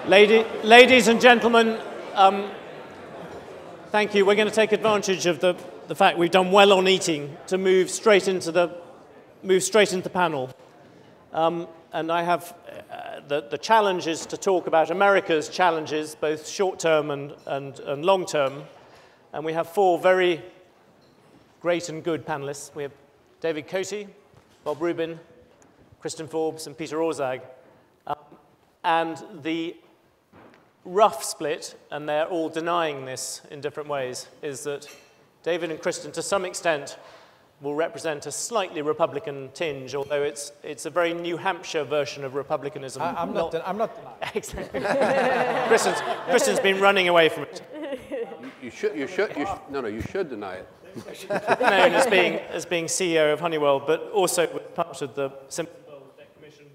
Ladies and gentlemen, thank you. We're going to take advantage of the fact we've done well on eating to move straight into the panel. And I have the challenge is to talk about America's challenges, both short-term and long-term. And we have four very great and good panelists. We have David Cote, Bob Rubin, Kristin Forbes, and Peter Orszag. And the rough split, and they're all denying this in different ways, is that David and Kristin, to some extent, will represent a slightly Republican tinge, although it's a very New Hampshire version of Republicanism. I'm not denying. Excellent. Kristin's been running away from it. You should deny it. Known as being CEO of Honeywell, but also part of the Simple Debt Commission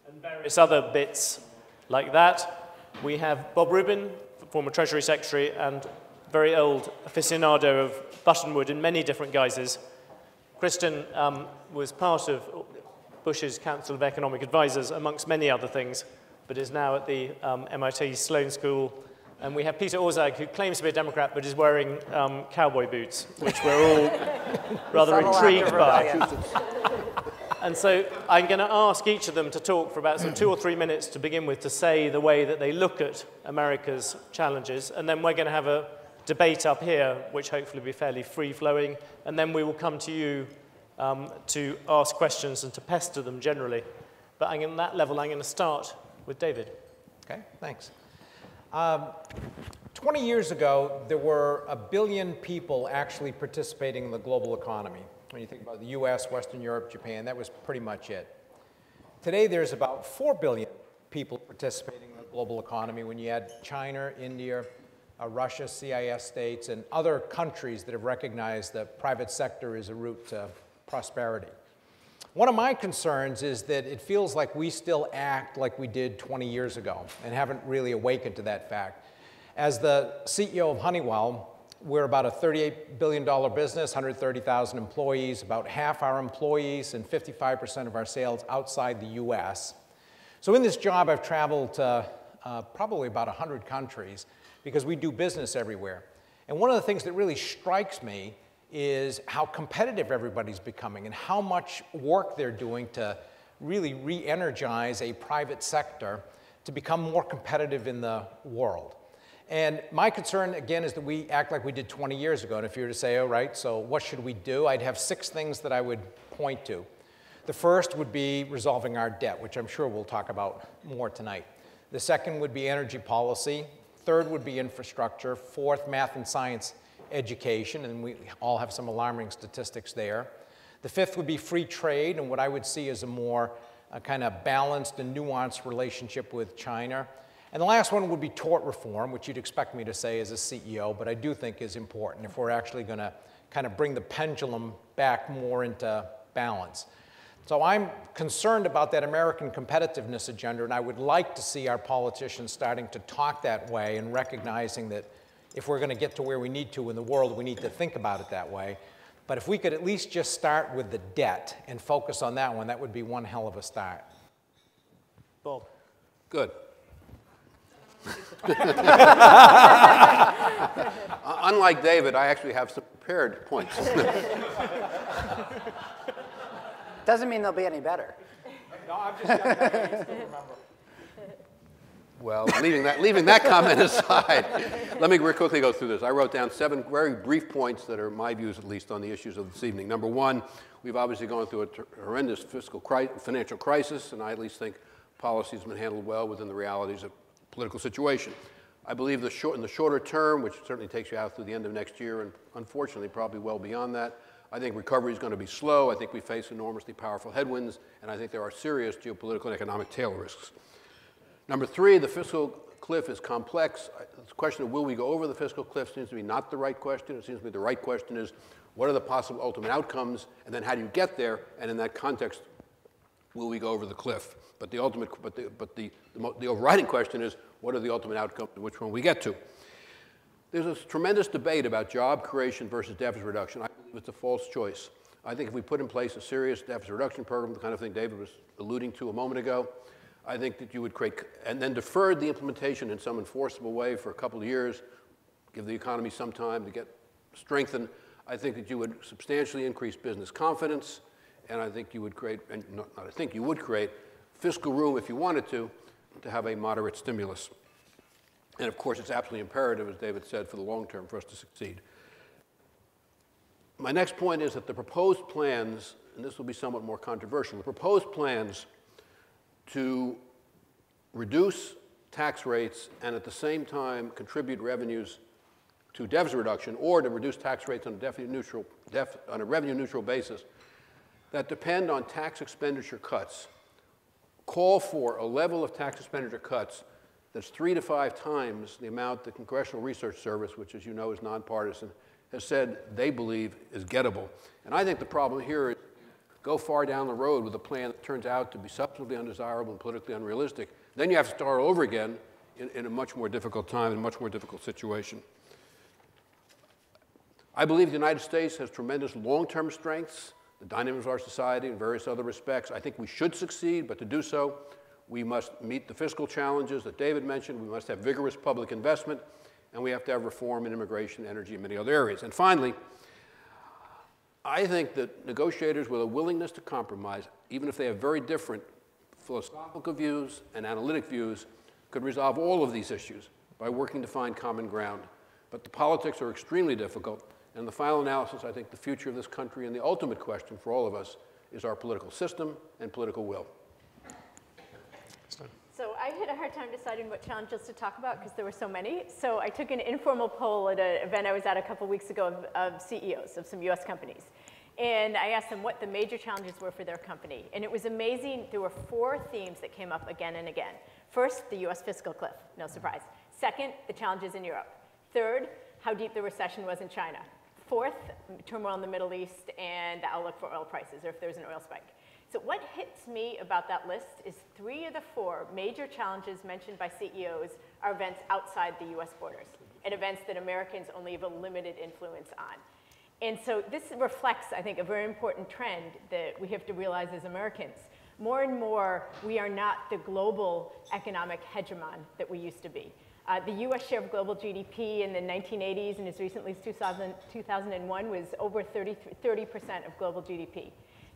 and various other bits like that. We have Bob Rubin, former Treasury Secretary and very old aficionado of Buttonwood in many different guises. Kristin was part of Bush's Council of Economic Advisors, amongst many other things, but is now at the MIT Sloan School. And we have Peter Orszag, who claims to be a Democrat, but is wearing cowboy boots, which we're all rather intrigued by. And so I'm going to ask each of them to talk for about 2 or 3 minutes to begin with, to say the way that they look at America's challenges. And then we're going to have a debate up here, which hopefully will be fairly free-flowing. And then we will come to you to ask questions and to pester them generally. But on that level, I'm going to start with David. Okay, thanks. 20 years ago, there were 1 billion people actually participating in the global economy. When you think about the US, Western Europe, Japan, that was pretty much it. Today, there's about 4 billion people participating in the global economy when you add China, India, Russia, CIS states, and other countries that have recognized that private sector is a route to prosperity. One of my concerns is that it feels like we still act like we did 20 years ago and haven't really awakened to that fact. As the CEO of Honeywell, we're about a $38 billion business, 130,000 employees, about half our employees and 55% of our sales outside the US. So in this job, I've traveled to probably about 100 countries because we do business everywhere. And one of the things that really strikes me is how competitive everybody's becoming and how much work they're doing to really re-energize a private sector to become more competitive in the world. And my concern, again, is that we act like we did 20 years ago. And if you were to say, all right, so what should we do? I'd have 6 things that I would point to. The first would be resolving our debt, which I'm sure we'll talk about more tonight. The second would be energy policy. Third would be infrastructure. Fourth, math and science education, and we all have some alarming statistics there. The fifth would be free trade, and what I would see as a more kind of balanced and nuanced relationship with China. And the last one would be tort reform, which you'd expect me to say as a CEO, but I do think is important if we're actually going to kind of bring the pendulum back more into balance. So I'm concerned about that American competitiveness agenda, and I would like to see our politicians starting to talk that way and recognizing that if we're going to get to where we need to in the world, we need to think about it that way. But if we could at least just start with the debt and focus on that one, that would be one hell of a start. Bob. Good. Unlike David, I actually have some prepared points. Doesn't mean they'll be any better. No, I'm just remember. Well, leaving that comment aside, let me very quickly go through this. I wrote down 7 very brief points that are my views, at least, on the issues of this evening. Number 1, we've obviously gone through a horrendous financial crisis, and I at least think policy has been handled well within the realities of political situation. I believe in the shorter term, which certainly takes you out through the end of next year, and unfortunately probably well beyond that, I think recovery is going to be slow. I think we face enormously powerful headwinds, and I think there are serious geopolitical and economic tail risks. Number 3, the fiscal cliff is complex. The question of will we go over the fiscal cliff seems to be not the right question. It seems to me the right question is what are the possible ultimate outcomes, and then how do you get there? And in that context, will we go over the cliff? But the overriding question is what are the ultimate outcomes and which one we get to? There's a tremendous debate about job creation versus deficit reduction. I believe it's a false choice. I think if we put in place a serious deficit reduction program, the kind of thing David was alluding to a moment ago, I think that you would create, and then deferred the implementation in some enforceable way for a couple of years, give the economy some time to get strengthened. I think that you would substantially increase business confidence, and I think you would create, and not I think you would create, fiscal room if you wanted to have a moderate stimulus. And of course, it's absolutely imperative, as David said, for the long term for us to succeed. My next point is that the proposed plans, and this will be somewhat more controversial, the proposed plans to reduce tax rates and at the same time contribute revenues to deficit reduction, or to reduce tax rates on a revenue neutral basis that depend on tax expenditure cuts, call for a level of tax expenditure cuts that's 3 to 5 times the amount the Congressional Research Service, which as you know is nonpartisan, has said they believe is gettable. And I think the problem here is go far down the road with a plan that turns out to be substantively undesirable and politically unrealistic. Then you have to start over again in a much more difficult time, in a much more difficult situation. I believe the United States has tremendous long-term strengths, the dynamism of our society in various other respects. I think we should succeed, but to do so, we must meet the fiscal challenges that David mentioned. We must have vigorous public investment, and we have to have reform in immigration, energy, and many other areas. And finally, I think that negotiators with a willingness to compromise, even if they have very different philosophical views and analytic views, could resolve all of these issues by working to find common ground. But the politics are extremely difficult. And in the final analysis, I think the future of this country and the ultimate question for all of us is our political system and political will. So I had a hard time deciding what challenges to talk about because there were so many. So I took an informal poll at an event I was at a couple weeks ago of CEOs of some US companies. And I asked them what the major challenges were for their company. And it was amazing. There were 4 themes that came up again and again. First, the US fiscal cliff, no surprise. Second, the challenges in Europe. Third, how deep the recession was in China. Fourth, turmoil in the Middle East and the outlook for oil prices, or if there's an oil spike. So what hits me about that list is 3 of the 4 major challenges mentioned by CEOs are events outside the US borders, and events that Americans only have a limited influence on. And so this reflects, I think, a very important trend that we have to realize as Americans. More and more, we are not the global economic hegemon that we used to be. The US share of global GDP in the 1980s and as recently as 2001 was over 30% of global GDP.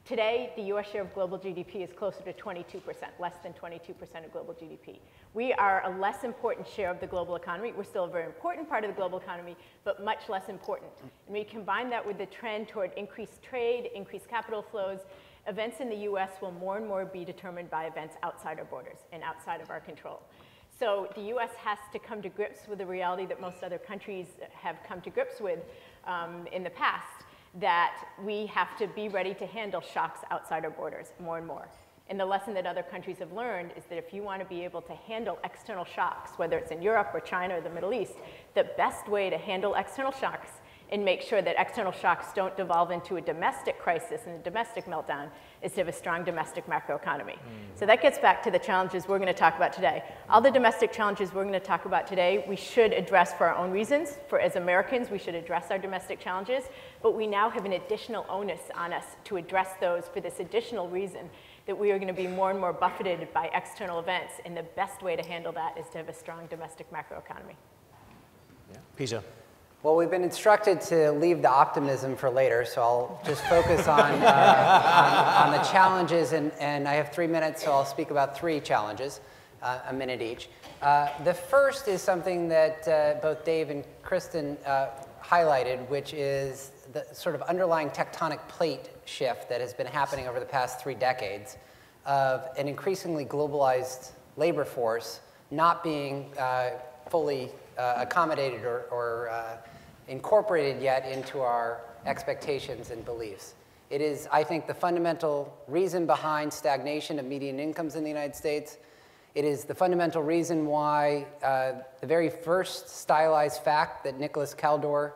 Today, the US share of global GDP is closer to 22%, less than 22% of global GDP. We are a less important share of the global economy. We're still a very important part of the global economy, but much less important. And we combine that with the trend toward increased trade, increased capital flows. Events in the US will more and more be determined by events outside our borders and outside of our control. So the US has to come to grips with the reality that most other countries have come to grips with in the past, that we have to be ready to handle shocks outside our borders more and more. And the lesson that other countries have learned is that if you want to be able to handle external shocks, whether it's in Europe or China or the Middle East, the best way to handle external shocks and make sure that external shocks don't devolve into a domestic crisis and a domestic meltdown is to have a strong domestic macroeconomy. So that gets back to the challenges we're going to talk about today. All the domestic challenges we're going to talk about today, we should address for our own reasons. For as Americans, we should address our domestic challenges, but we now have an additional onus on us to address those for this additional reason that we are going to be more and more buffeted by external events, and the best way to handle that is to have a strong domestic macroeconomy. Yeah. Peter. Well, we've been instructed to leave the optimism for later, so I'll just focus on the challenges, and I have 3 minutes, so I'll speak about 3 challenges, a minute each. The first is something that both Dave and Kristin highlighted, which is the sort of underlying tectonic plate shift that has been happening over the past 3 decades of an increasingly globalized labor force not being fully accommodated or incorporated yet into our expectations and beliefs. It is, I think, the fundamental reason behind stagnation of median incomes in the United States. It is the fundamental reason why the very first stylized fact that Nicholas Caldor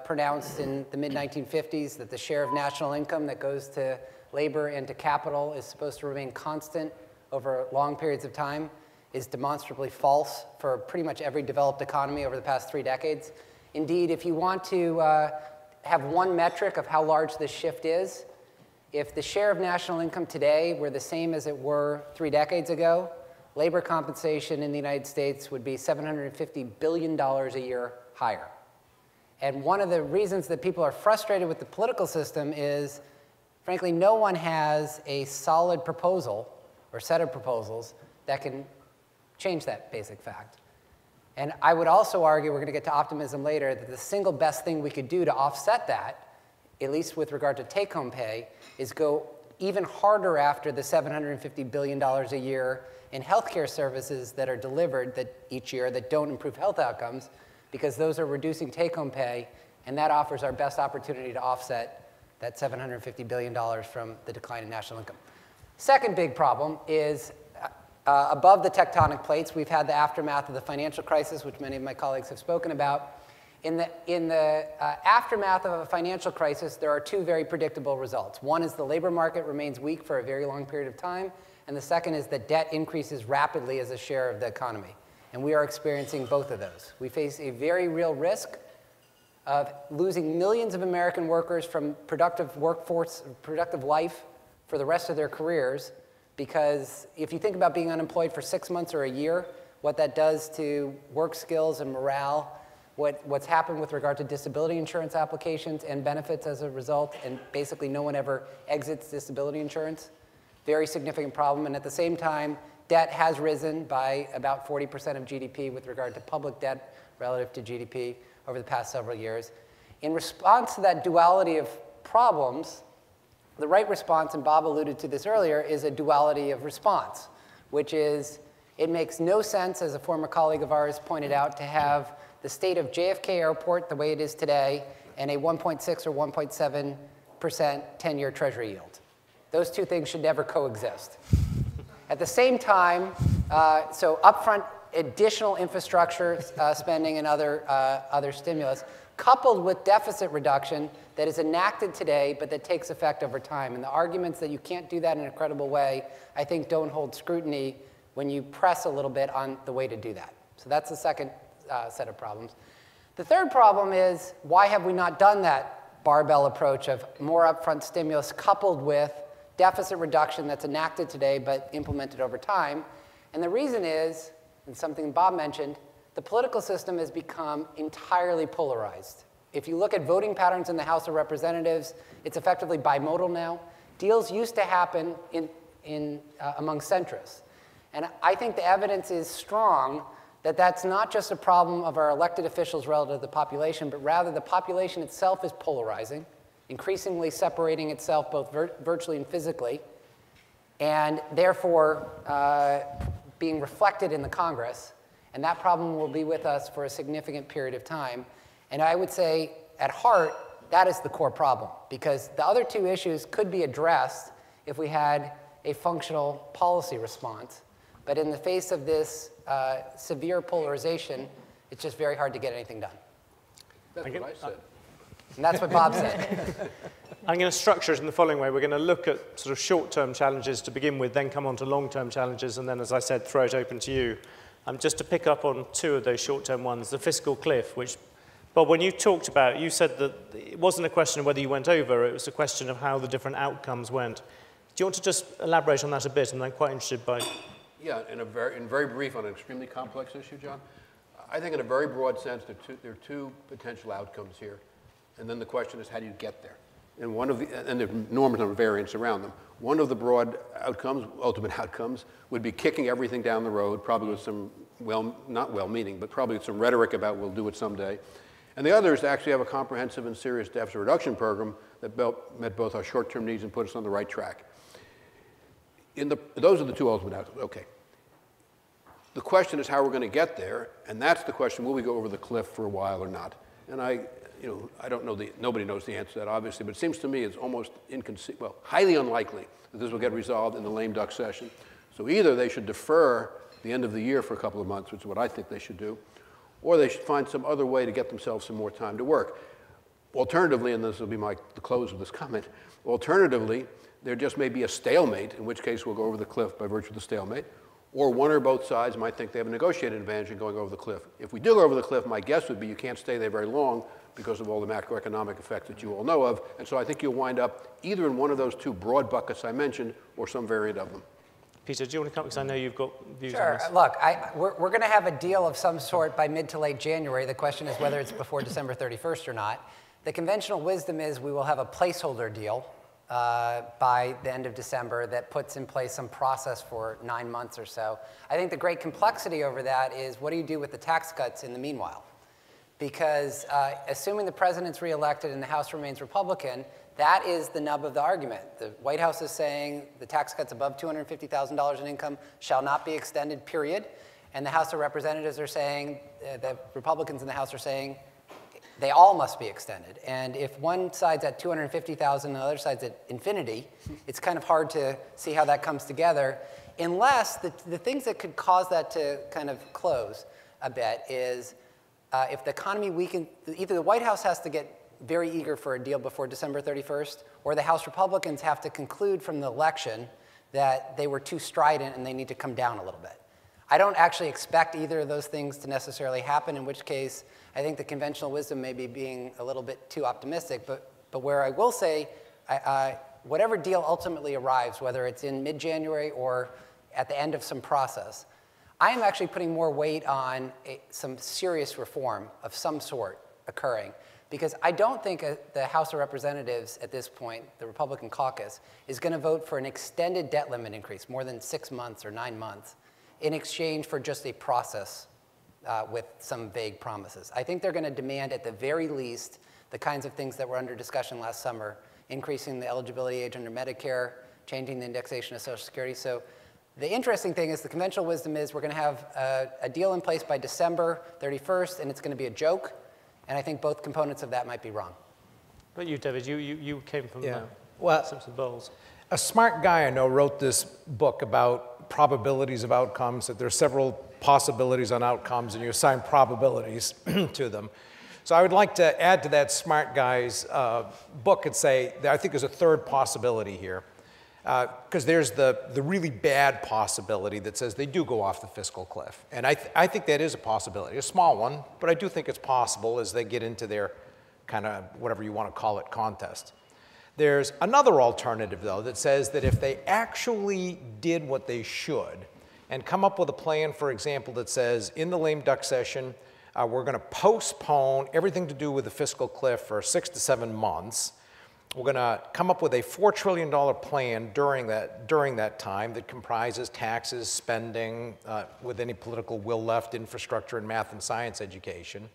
pronounced in the mid-1950s, that the share of national income that goes to labor and to capital is supposed to remain constant over long periods of time, is demonstrably false for pretty much every developed economy over the past 3 decades. Indeed, if you want to have one metric of how large this shift is, if the share of national income today were the same as it were 3 decades ago, labor compensation in the United States would be $750 billion a year higher. And one of the reasons that people are frustrated with the political system is, frankly, no one has a solid proposal or set of proposals that can change that basic fact. And I would also argue, we're going to get to optimism later, that the single best thing we could do to offset that, at least with regard to take-home pay, is go even harder after the $750 billion a year in healthcare services that are delivered each year that don't improve health outcomes, because those are reducing take-home pay, and that offers our best opportunity to offset that $750 billion from the decline in national income. Second big problem is above the tectonic plates, we've had the aftermath of the financial crisis, which many of my colleagues have spoken about. In the aftermath of a financial crisis, there are 2 very predictable results. One is the labor market remains weak for a very long period of time, and the second is that debt increases rapidly as a share of the economy. And we are experiencing both of those. We face a very real risk of losing millions of American workers from productive workforce, productive life for the rest of their careers, because if you think about being unemployed for 6 months or a year, what that does to work skills and morale, what's happened with regard to disability insurance applications and benefits as a result, and basically no one ever exits disability insurance. Very significant problem, and at the same time, debt has risen by about 40% of GDP with regard to public debt relative to GDP over the past several years. In response to that duality of problems, the right response, and Bob alluded to this earlier, is a duality of response, which is it makes no sense, as a former colleague of ours pointed out, to have the state of JFK Airport the way it is today and a 1.6 or 1.7% 10-year Treasury yield. Those 2 things should never coexist. At the same time, so upfront additional infrastructure spending and other stimulus, coupled with deficit reduction that is enacted today but that takes effect over time. And the arguments that you can't do that in a credible way, I think, don't hold scrutiny when you press a little bit on the way to do that. So that's the second set of problems. The third problem is, why have we not done that barbell approach of more upfront stimulus coupled with deficit reduction that's enacted today but implemented over time? And the reason is, and something Bob mentioned, the political system has become entirely polarized. If you look at voting patterns in the House of Representatives, it's effectively bimodal now. Deals used to happen among centrists. And I think the evidence is strong that that's not just a problem of our elected officials relative to the population, but rather the population itself is polarizing, increasingly separating itself both virtually and physically, and therefore being reflected in the Congress. And that problem will be with us for a significant period of time. And I would say, at heart, that is the core problem, because the other 2 issues could be addressed if we had a functional policy response. But in the face of this severe polarization, it's just very hard to get anything done. That's what I said. And that's what Bob said. I'm going to structure it in the following way. We're going to look at sort of short-term challenges to begin with, then come on to long-term challenges, and then, as I said, throw it open to you. Just to pick up on 2 of those short-term ones, the fiscal cliff, which, Bob, when you talked about, you said that it wasn't a question of whether you went over, it was a question of how the different outcomes went. Do you want to just elaborate on that a bit? And I'm quite interested by... Yeah, in very brief on an extremely complex issue, John. I think in a very broad sense, there are 2 potential outcomes here. And then the question is, how do you get there? And and there are enormous number of variants around them. One of the broad outcomes, ultimate outcomes, would be kicking everything down the road, probably with some, not well-meaning, but probably with some rhetoric about we'll do it someday. And the other is to actually have a comprehensive and serious deficit reduction program that met both our short-term needs and put us on the right track. Those are the 2 ultimate outcomes. Okay. The question is how we're going to get there, and that's the question, will we go over the cliff for a while or not? And I don't know, nobody knows the answer to that, obviously, but it seems to me it's almost highly unlikely that this will get resolved in the lame duck session. So either they should defer the end of the year for a couple of months, which is what I think they should do, or they should find some other way to get themselves some more time to work. Alternatively, and this will be the close of this comment, alternatively, there just may be a stalemate, in which case we'll go over the cliff by virtue of the stalemate, or one or both sides might think they have a negotiated advantage in going over the cliff. If we do go over the cliff, my guess would be you can't stay there very long because of all the macroeconomic effects that you all know of. And so I think you'll wind up either in one of those two broad buckets I mentioned or some variant of them. Peter, do you want to come? Because I know you've got views on Sure. this. Look, we're going to have a deal of some sort by mid to late January. The question is whether it's before December 31st or not. The conventional wisdom is we will have a placeholder deal by the end of December that puts in place some process for 9 months or so. I think the great complexity over that is what do you do with the tax cuts in the meanwhile? Because assuming the president's reelected and the House remains Republican, that is the nub of the argument. The White House is saying the tax cuts above $250,000 in income shall not be extended, period. And the House of Representatives are saying, the Republicans in the House are saying, they all must be extended. And if one side's at 250,000 and the other side's at infinity, it's kind of hard to see how that comes together, unless the things that could cause that to kind of close a bit is if the economy weakens, either the White House has to get very eager for a deal before December 31st, or the House Republicans have to conclude from the election that they were too strident and they need to come down a little bit. I don't actually expect either of those things to necessarily happen, in which case I think the conventional wisdom may be being a little bit too optimistic, but where I will say, whatever deal ultimately arrives, whether it's in mid-January or at the end of some process, I am actually putting more weight on some serious reform of some sort occurring. Because I don't think the House of Representatives at this point, the Republican caucus, is going to vote for an extended debt limit increase, more than 6 months or 9 months, in exchange for just a process with some vague promises. I think they're going to demand at the very least the kinds of things that were under discussion last summer, increasing the eligibility age under Medicare, changing the indexation of Social Security. So the interesting thing is the conventional wisdom is we're going to have a deal in place by December 31st, and it's going to be a joke. And I think both components of that might be wrong. But you, David, you came from Simpson Bowles. A smart guy I know wrote this book about probabilities of outcomes, that there are several possibilities on outcomes, and you assign probabilities to them. So I would like to add to that smart guy's book and say that I think there's a third possibility here. Because there's the really bad possibility that says they do go off the fiscal cliff. And I think that is a possibility, a small one, but I do think it's possible as they get into their kind of, whatever you want to call it, contest. There's another alternative, though, that says that if they actually did what they should and come up with a plan, for example, that says in the lame duck session, we're going to postpone everything to do with the fiscal cliff for 6 to 7 months. We're going to come up with a $4 trillion plan during that time that comprises taxes, spending, with any political will left, infrastructure, and math and science education,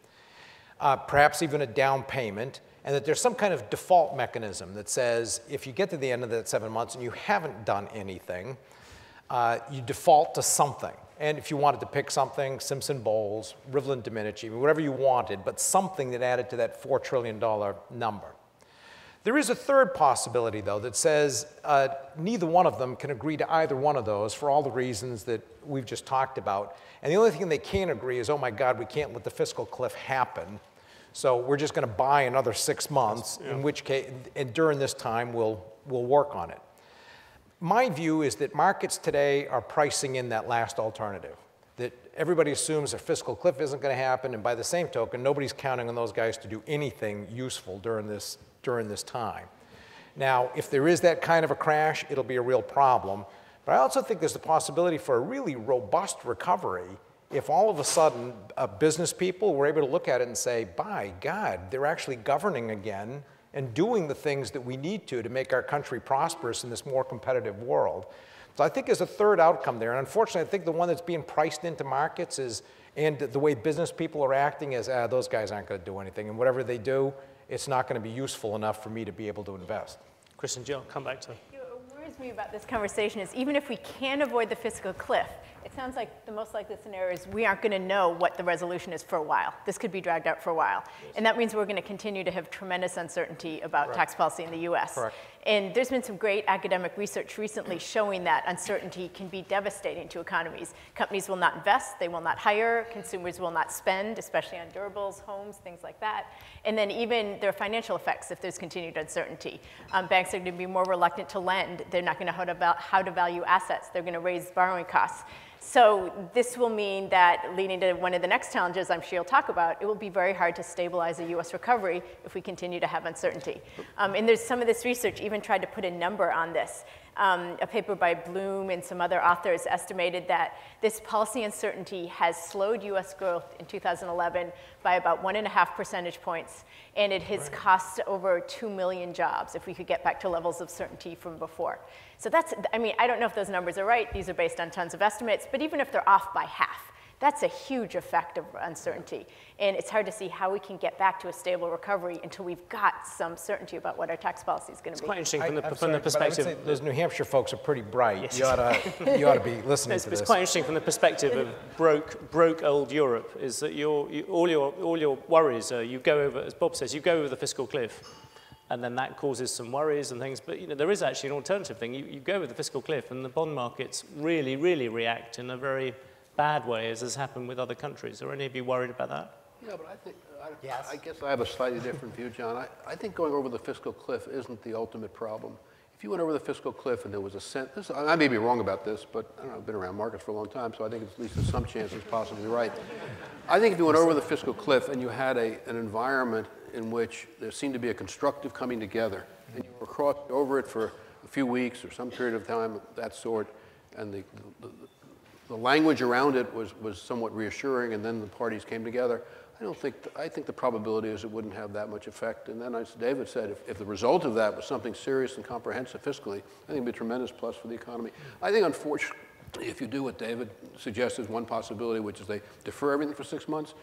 perhaps even a down payment, and that there's some kind of default mechanism that says if you get to the end of that 7 months and you haven't done anything, you default to something. And if you wanted to pick something, Simpson Bowles, Rivlin Domenici, whatever you wanted, but something that added to that $4 trillion number. There is a third possibility, though, that says neither one of them can agree to either one of those for all the reasons that we've just talked about. And the only thing they can't agree is, oh my God, we can't let the fiscal cliff happen. So we're just going to buy another 6 months, in which case, and during this time, we'll work on it. My view is that markets today are pricing in that last alternative, that everybody assumes a fiscal cliff isn't going to happen, and by the same token, nobody's counting on those guys to do anything useful during this time. Now, if there is that kind of a crash, it'll be a real problem. But I also think there's the possibility for a really robust recovery if all of a sudden business people were able to look at it and say, by God, they're actually governing again and doing the things that we need to make our country prosperous in this more competitive world. So I think there's a third outcome there. And unfortunately, I think the one that's being priced into markets is, and the way business people are acting is, those guys aren't going to do anything. And whatever they do, it's not going to be useful enough for me to be able to invest. Kristin, Jill, come back to. What worries me about this conversation is even if we can avoid the fiscal cliff, it sounds like the most likely scenario is we aren't going to know what the resolution is for a while. This could be dragged out for a while. Yes. And that means we're going to continue to have tremendous uncertainty about tax policy in the US. Correct. And there's been some great academic research recently showing that uncertainty can be devastating to economies. Companies will not invest, they will not hire, consumers will not spend, especially on durables, homes, things like that. And then even there are financial effects if there's continued uncertainty. Banks are going to be more reluctant to lend. They're not going to know how to value assets. They're going to raise borrowing costs. So this will mean that, leading to one of the next challenges I'm sure you'll talk about, it will be very hard to stabilize a US recovery if we continue to have uncertainty. And there's some of this research even tried to put a number on this. A paper by Bloom and some other authors estimated that this policy uncertainty has slowed US growth in 2011 by about 1.5 percentage points, and it has cost over 2 million jobs if we could get back to levels of certainty from before. So that's, I mean, I don't know if those numbers are right. These are based on tons of estimates, but even if they're off by half, that's a huge effect of uncertainty. And it's hard to see how we can get back to a stable recovery until we've got some certainty about what our tax policy is going to be. It's quite interesting from the perspective. I would say those New Hampshire folks are pretty bright. Yes. You ought to be listening to this. It's quite interesting from the perspective of broke old Europe, is that all your worries are, you go over, as Bob says, you go over the fiscal cliff. And then that causes some worries and things. But you know, there is actually an alternative thing. You go over the fiscal cliff, and the bond markets really, really react in a very bad way, as has happened with other countries. Are any of you worried about that? Yeah, but I think, Yes. I guess I have a slightly different view, John. I think going over the fiscal cliff isn't the ultimate problem. If you went over the fiscal cliff and there was a sense, I may be wrong about this, but I don't know, I've been around markets for a long time, so I think at least there's some chance it's possibly right. I think if you went over the fiscal cliff and you had an environment in which there seemed to be a constructive coming together, and you were crossed over it for a few weeks or some period of time of that sort, and the language around it was somewhat reassuring, and then the parties came together, I think the probability is it wouldn't have that much effect. And then, as David said, if the result of that was something serious and comprehensive fiscally, I think it would be a tremendous plus for the economy. I think, unfortunately, if you do what David suggests as one possibility, which is they defer everything for 6 months,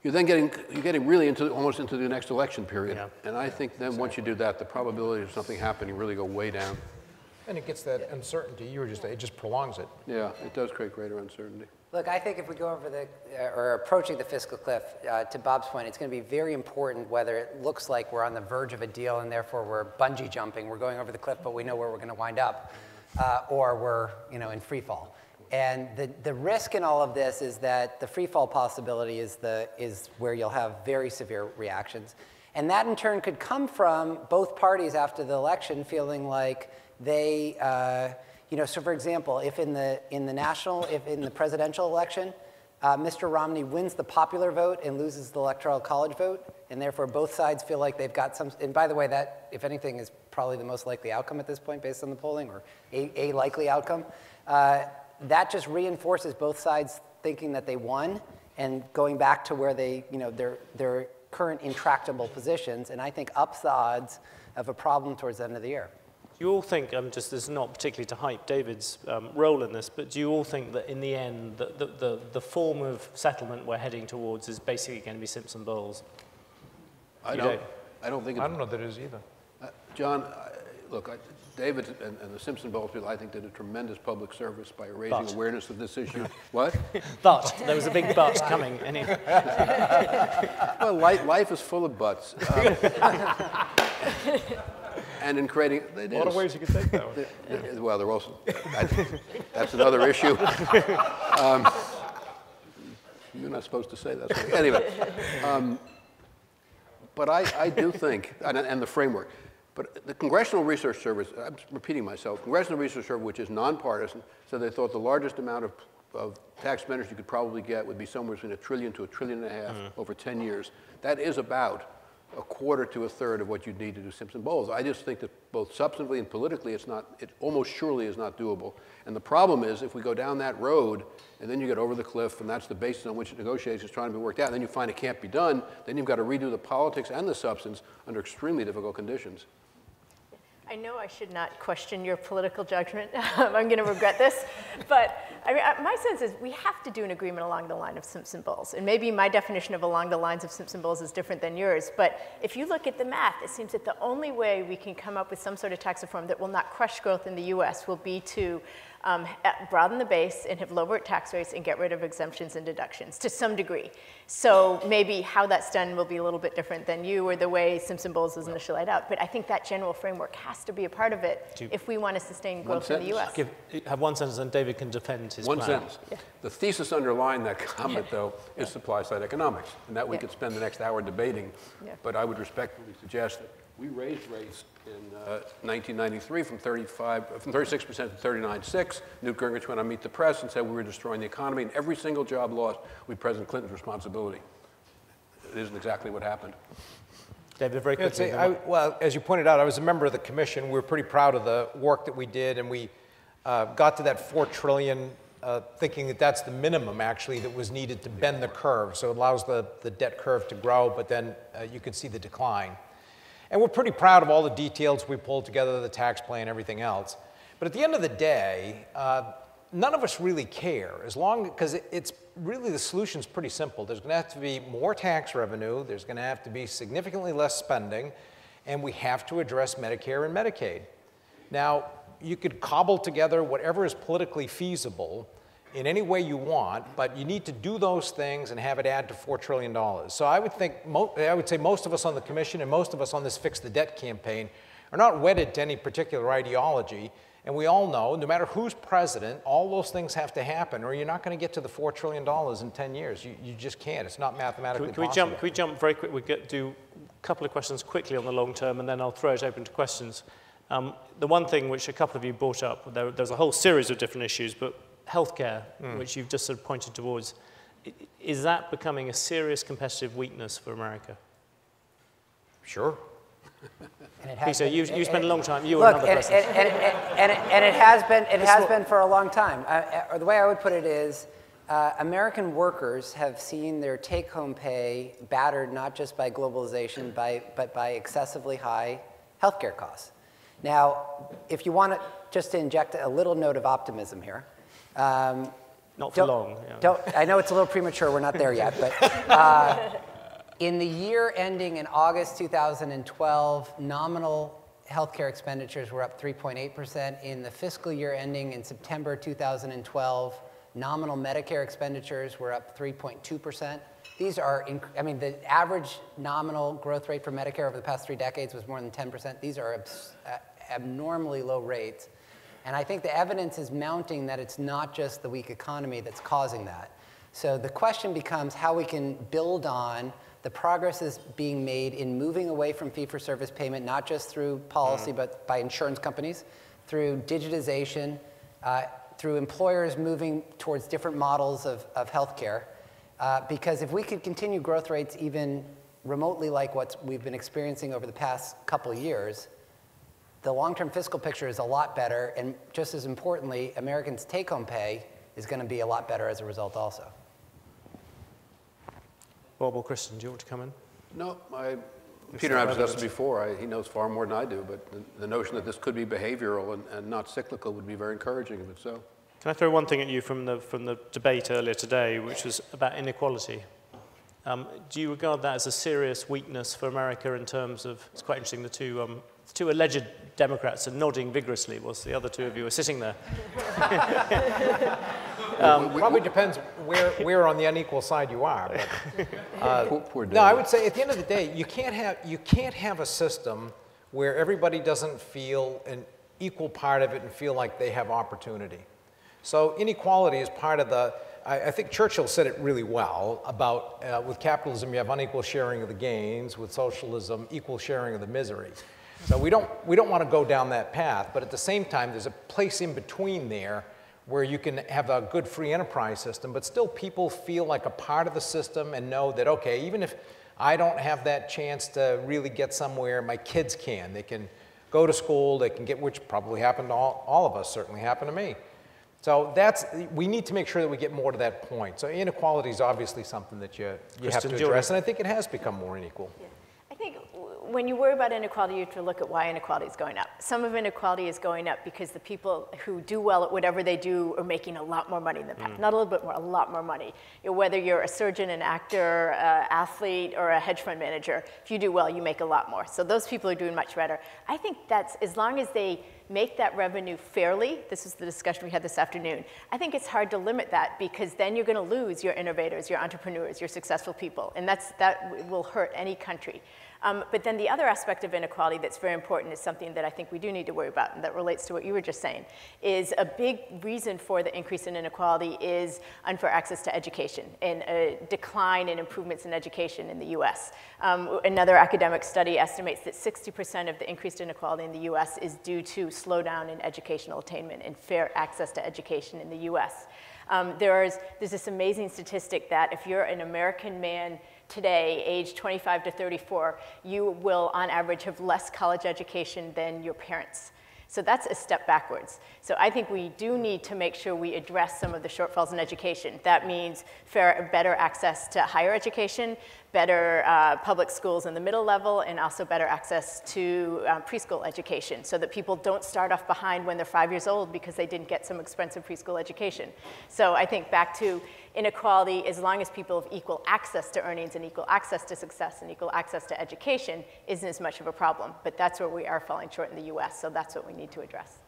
you're then getting really almost into the next election period. Yeah. And I think then once you do that, the probability of something happening really go way down. And it gets that uncertainty. It just prolongs it. Yeah, it does create greater uncertainty. Look, I think if we go over or approaching the fiscal cliff, to Bob's point, it's going to be very important whether it looks like we're on the verge of a deal and therefore we're bungee jumping, we're going over the cliff, but we know where we're going to wind up, or we're in free fall. And the risk in all of this is that the free fall possibility is where you'll have very severe reactions. And that in turn could come from both parties after the election feeling like they, so for example, if in the presidential election, Mr. Romney wins the popular vote and loses the electoral college vote, and therefore both sides feel like they've got some, and by the way, that, if anything, is probably the most likely outcome at this point based on the polling, or a likely outcome, that just reinforces both sides thinking that they won and going back to where they, their current intractable positions, and I think ups the odds of a problem towards the end of the year. Do you all think, this is not particularly to hype David's role in this, but do you all think that in the end, the form of settlement we're heading towards is basically going to be Simpson-Bowles? I don't think. I don't know that it is either. John, look, David and the Simpson-Bowles people, I think, did a tremendous public service by raising awareness of this issue. What? But there was a big but coming. Well, life is full of buts. And in creating, they did. A lot of ways you could take that one. Well, they're also, that's another issue. You're not supposed to say that. Anyway, but I do think, and the framework, but the Congressional Research Service, I'm repeating myself, Congressional Research Service, which is nonpartisan, so they thought the largest amount of tax expenditures you could probably get would be somewhere between $1 trillion to $1.5 trillion over 10 years. That is about a quarter to a third of what you'd need to do Simpson-Bowles. I just think that both substantively and politically, it almost surely is not doable. And the problem is, if we go down that road, and then you get over the cliff, and that's the basis on which negotiations are trying to be worked out, and then you find it can't be done, then you've got to redo the politics and the substance under extremely difficult conditions. I know I should not question your political judgment. I'm going to regret this. But I mean, my sense is we have to do an agreement along the line of Simpson-Bowles. And maybe my definition of along the lines of Simpson-Bowles is different than yours. But if you look at the math, it seems that the only way we can come up with some sort of tax reform that will not crush growth in the US will be to broaden the base and have lower tax rates and get rid of exemptions and deductions to some degree. So maybe how that's done will be a little bit different than you or the way Simpson-Bowles was initially laid out. But I think that general framework has to be a part of it if we want to sustain growth in the US. Have one sentence and David can defend his plan. One sentence. Yeah. The thesis underlying that comment, though, is supply-side economics, and that we could spend the next hour debating. Yeah. But I would respectfully suggest that We raised rates in 1993 from 36% to 39.6. Newt Gingrich went on Meet the Press and said we were destroying the economy, and every single job lost was President Clinton's responsibility. It isn't exactly what happened. David, very quickly. Well, as you pointed out, I was a member of the commission. We were pretty proud of the work that we did, and we got to that $4 trillion, thinking that that's the minimum, actually, that was needed to bend the curve. So it allows the debt curve to grow, but then you can see the decline. And we're pretty proud of all the details we pulled together, the tax plan, everything else. But at the end of the day, none of us really care, because it's really, the solution's pretty simple. There's going to have to be more tax revenue, there's going to have to be significantly less spending, and we have to address Medicare and Medicaid. Now, you could cobble together whatever is politically feasible in any way you want, but you need to do those things and have it add to $4 trillion. So I would say most of us on the commission and most of us on this Fix the Debt campaign are not wedded to any particular ideology. And we all know, no matter who's president, all those things have to happen, or you're not going to get to the $4 trillion in 10 years. You just can't. It's not mathematically possible. Can we jump very quick? Do a couple of questions quickly on the long term, and then I'll throw it open to questions. The one thing which a couple of you brought up, there's a whole series of different issues, but healthcare, which you've just sort of pointed towards, is that becoming a serious competitive weakness for America? Sure. Peter, you spent a long time. You were another person. And it has been for a long time. Or the way I would put it is, American workers have seen their take-home pay battered not just by globalization, but by excessively high healthcare costs. Now, if you want just to inject a little note of optimism here. Not for long. Yeah. I know it's a little premature. We're not there yet, but. In the year ending in August 2012, nominal healthcare expenditures were up 3.8%. In the fiscal year ending in September 2012, nominal Medicare expenditures were up 3.2%. These are, the average nominal growth rate for Medicare over the past 3 decades was more than 10%. These are abnormally low rates. And I think the evidence is mounting that it's not just the weak economy that's causing that. So the question becomes how we can build on the progress is being made in moving away from fee-for-service payment, not just through policy, but by insurance companies, through digitization, through employers moving towards different models of healthcare. Because if we could continue growth rates even remotely like what we've been experiencing over the past couple of years, the long-term fiscal picture is a lot better, and just as importantly, Americans' take-home pay is going to be a lot better as a result also. Bob or Kristin, do you want to come in? No, Peter and I have discussed it before. He knows far more than I do, but the notion that this could be behavioral and not cyclical would be very encouraging if it's so. Can I throw one thing at you from the debate earlier today, which was about inequality? Do you regard that as a serious weakness for America in terms of, it's quite interesting, the two alleged Democrats are nodding vigorously whilst the other two of you are sitting there. Probably depends where on the unequal side you are. But, poor no, I would say at the end of the day, you can't have a system where everybody doesn't feel an equal part of it and feel like they have opportunity. So inequality is part of the. I think Churchill said it really well about with capitalism you have unequal sharing of the gains, with socialism equal sharing of the misery. So we don't want to go down that path, but at the same time there's a place in between there where you can have a good free enterprise system, but still people feel like a part of the system and know that, okay, even if I don't have that chance to really get somewhere, my kids can. They can go to school, they can get, which probably happened to all of us, certainly happened to me. So we need to make sure that we get more to that point. So inequality is obviously something that you have to address, and I think it has become more unequal. Yeah. I think when you worry about inequality, you have to look at why inequality is going up. Some of inequality is going up because the people who do well at whatever they do are making a lot more money than that. Not a little bit more, a lot more money. Whether you're a surgeon, an actor, athlete, or a hedge fund manager, if you do well, you make a lot more. So those people are doing much better. I think that's, as long as they make that revenue fairly, this is the discussion we had this afternoon, I think it's hard to limit that because then you're going to lose your innovators, your entrepreneurs, your successful people, and that will hurt any country. But then the other aspect of inequality that's very important is something that I think we do need to worry about, and that relates to what you were just saying, is a big reason for the increase in inequality is unfair access to education and a decline in improvements in education in the US. Another academic study estimates that 60% of the increased inequality in the US is due to slowdown in educational attainment and fair access to education in the US. There's this amazing statistic that if you're an American man today, age 25 to 34, you will, on average, have less college education than your parents. So that's a step backwards. So I think we do need to make sure we address some of the shortfalls in education. That means better access to higher education, better public schools in the middle level, and also better access to preschool education so that people don't start off behind when they're 5 years old because they didn't get some expensive preschool education. So I think back to inequality, as long as people have equal access to earnings and equal access to success and equal access to education, isn't as much of a problem. But that's where we are falling short in the US, so that's what we need to address.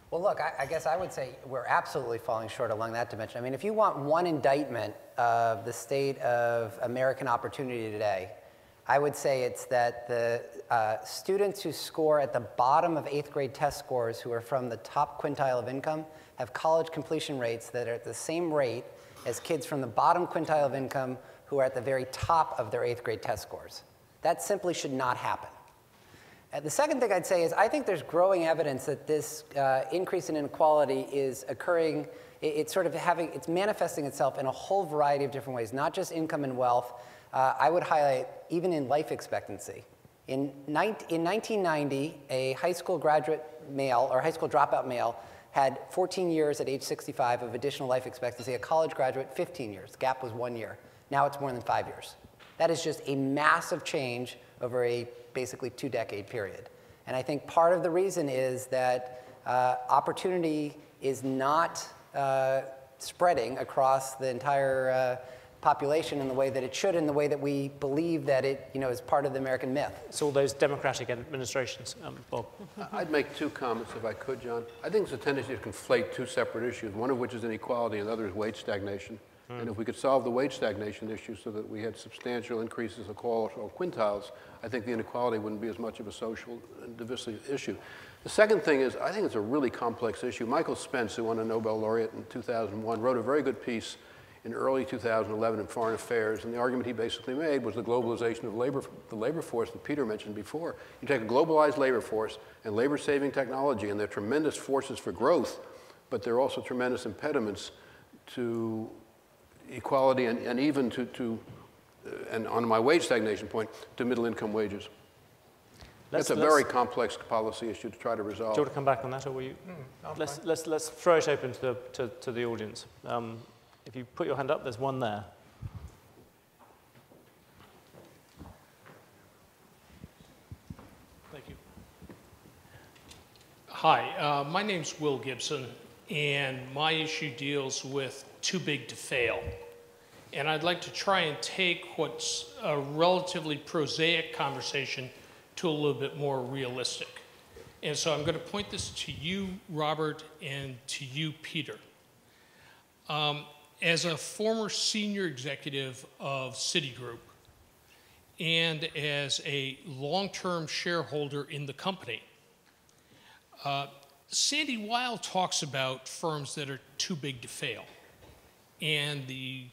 Well, look, I guess I would say we're absolutely falling short along that dimension. I mean, if you want one indictment of the state of American opportunity today, I would say it's that the students who score at the bottom of 8th grade test scores who are from the top quintile of income have college completion rates that are at the same rate as kids from the bottom quintile of income who are at the very top of their 8th grade test scores. That simply should not happen. The second thing I'd say is I think there's growing evidence that this increase in inequality is occurring, it's manifesting itself in a whole variety of different ways, not just income and wealth. I would highlight even in life expectancy. In 1990, a high school graduate male or high school dropout male had 14 years at age 65 of additional life expectancy. A college graduate, 15 years. The gap was 1 year. Now it's more than 5 years. That is just a massive change over a basically 2-decade period. And I think part of the reason is that opportunity is not spreading across the entire population in the way that it should, in the way that we believe that it is part of the American myth. It's all those democratic administrations, Bob. I'd make two comments if I could, John. I think there's a tendency to conflate two separate issues, one of which is inequality and the other is wage stagnation. And if we could solve the wage stagnation issue so that we had substantial increases across all quintiles, I think the inequality wouldn't be as much of a social and divisive issue. The second thing is, I think it's a really complex issue. Michael Spence, who won a Nobel laureate in 2001, wrote a very good piece in early 2011 in Foreign Affairs, and the argument he basically made was the globalization of the labor force that Peter mentioned before. You take a globalized labor force and labor-saving technology, and they're tremendous forces for growth, but they're also tremendous impediments to equality and even and on my wage stagnation point, to middle-income wages. That's a very complex policy issue to try to resolve. Do you want to come back on that, or will you? Let's throw it open to the audience. If you put your hand up, there's one there. Thank you. Hi, my name's Will Gibson, and my issue deals with too big to fail. And I'd like to try and take what's a relatively prosaic conversation to a little bit more realistic. And so I'm going to point this to you, Robert, and to you, Peter. As a former senior executive of Citigroup and as a long-term shareholder in the company, Sandy Weil talks about firms that are too big to fail and the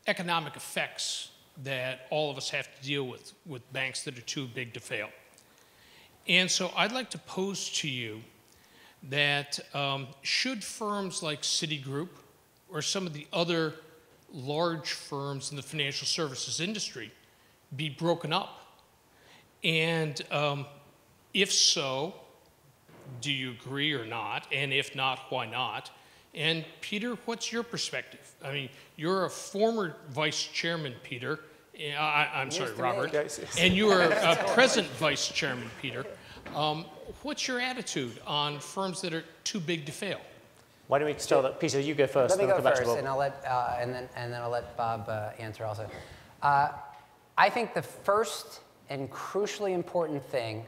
economic effects that all of us have to deal with banks that are too big to fail. And so I'd like to pose to you that should firms like Citigroup or some of the other large firms in the financial services industry be broken up? And if so, do you agree or not? And if not, why not? And Peter, what's your perspective? I mean, you're a former vice chairman, Peter. I'm sorry, Robert. And you are a present vice chairman, Peter. What's your attitude on firms that are too big to fail? Why don't we start that? Peter, you go first. Let me go first, and I'll let and then I'll let Bob answer also. I think the first and crucially important thing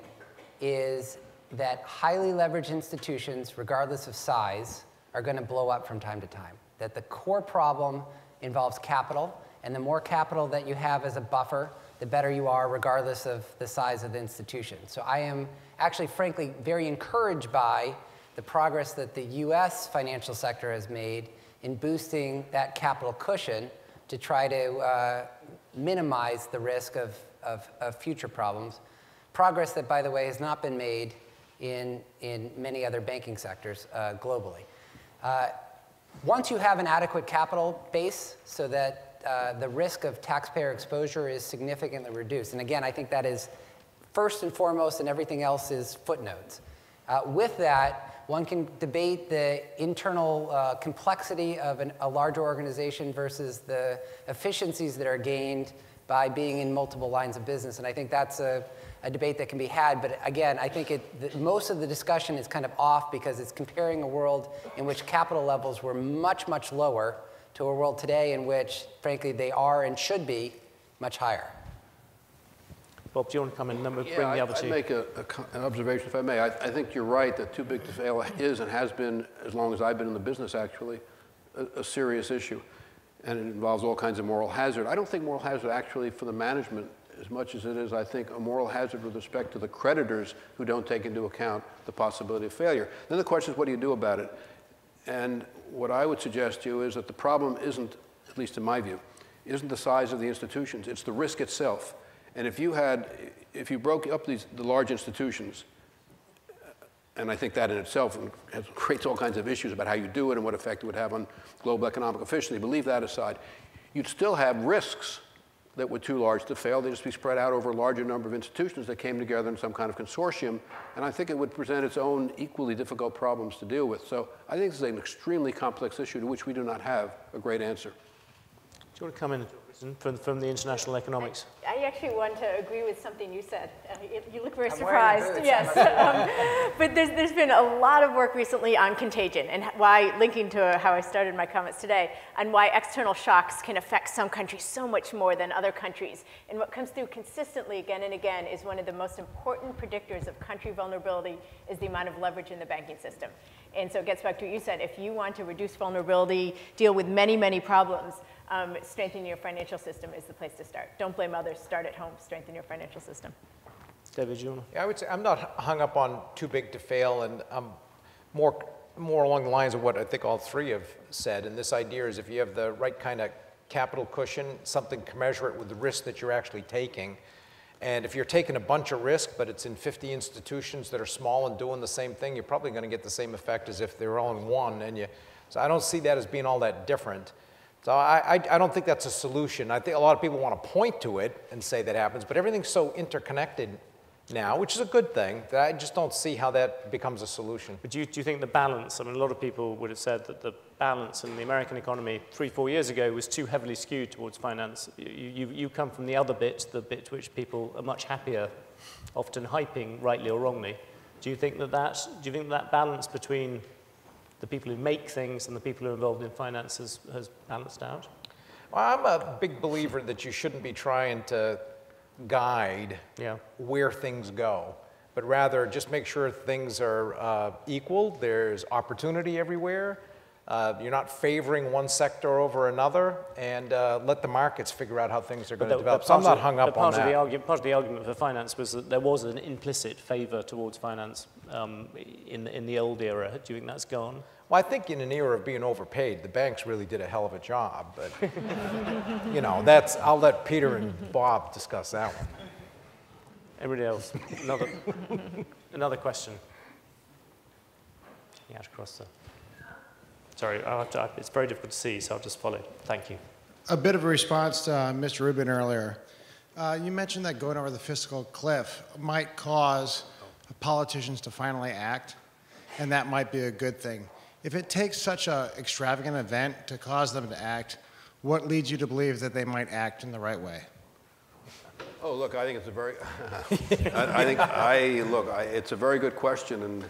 is that highly leveraged institutions, regardless of size, are going to blow up from time to time. That the core problem involves capital, and the more capital that you have as a buffer, the better you are, regardless of the size of the institution. So I am actually, frankly, very encouraged by the progress that the US financial sector has made in boosting that capital cushion to try to minimize the risk of future problems. Progress that, by the way, has not been made in many other banking sectors globally. Once you have an adequate capital base so that the risk of taxpayer exposure is significantly reduced, and again, I think that is first and foremost, and everything else is footnotes. With that, one can debate the internal complexity of a larger organization versus the efficiencies that are gained by being in multiple lines of business. And I think that's a debate that can be had. But again, I think most of the discussion is kind of off because it's comparing a world in which capital levels were much, much lower to a world today in which, frankly, they are and should be much higher. Bob, do you want to come in and then we'll bring the other two? I'd make an observation, if I may. I think you're right that too big to fail is and has been, as long as I've been in the business, actually, a serious issue. And it involves all kinds of moral hazard. I don't think moral hazard actually for the management as much as it is, I think, a moral hazard with respect to the creditors who don't take into account the possibility of failure. Then the question is, what do you do about it? And what I would suggest to you is that the problem isn't, at least in my view, isn't the size of the institutions, it's the risk itself. And if you broke up the large institutions, and I think that in itself creates all kinds of issues about how you do it and what effect it would have on global economic efficiency, but leave that aside, you'd still have risks that were too large to fail. They'd just be spread out over a larger number of institutions that came together in some kind of consortium, and I think it would present its own equally difficult problems to deal with. So I think this is an extremely complex issue to which we do not have a great answer. Do you want to come in from the international economics? I actually want to agree with something you said. You look very surprised. Yes. But there's been a lot of work recently on contagion and why, linking to how I started my comments today, and why external shocks can affect some countries so much more than other countries. And what comes through consistently again and again is one of the most important predictors of country vulnerability is the amount of leverage in the banking system. And so it gets back to what you said. If you want to reduce vulnerability, deal with many, many problems, strengthening your financial system is the place to start. Don't blame others. Start at home. Strengthen your financial system. David, you want to? Yeah, I would say I'm not hung up on too big to fail, and I'm more along the lines of what I think all three have said. And this idea is if you have the right kind of capital cushion, something commensurate with the risk that you're actually taking. And if you're taking a bunch of risk, but it's in 50 institutions that are small and doing the same thing, you're probably going to get the same effect as if they're all in one. So I don't see that as being all that different. So I don't think that's a solution. I think a lot of people want to point to it and say that happens, but everything's so interconnected now, which is a good thing, that I just don't see how that becomes a solution. But do you think the balance, I mean, a lot of people would have said that the balance in the American economy 3-4 years ago was too heavily skewed towards finance. You come from the other bit, the bit which people are much happier, often hyping, rightly or wrongly. Do you think that balance between the people who make things and the people who are involved in finance has balanced out? Well, I'm a big believer that you shouldn't be trying to guide where things go, but rather just make sure things are equal. There's opportunity everywhere. You're not favoring one sector over another, and let the markets figure out how things are going to develop. So I'm not hung up on that. Part of the argument for finance was that there was an implicit favor towards finance in the old era. Do you think that's gone? Well, I think in an era of being overpaid, the banks really did a hell of a job. But, you know, I'll let Peter and Bob discuss that one. Everybody else? Another question? Yeah, across the... Sorry, it's very difficult to see, so I'll just follow. Thank you. A bit of a response to Mr. Rubin earlier. You mentioned that going over the fiscal cliff might cause politicians to finally act, and that might be a good thing. If it takes such an extravagant event to cause them to act, what leads you to believe that they might act in the right way? Oh, look, I think it's a very, it's a very good question, and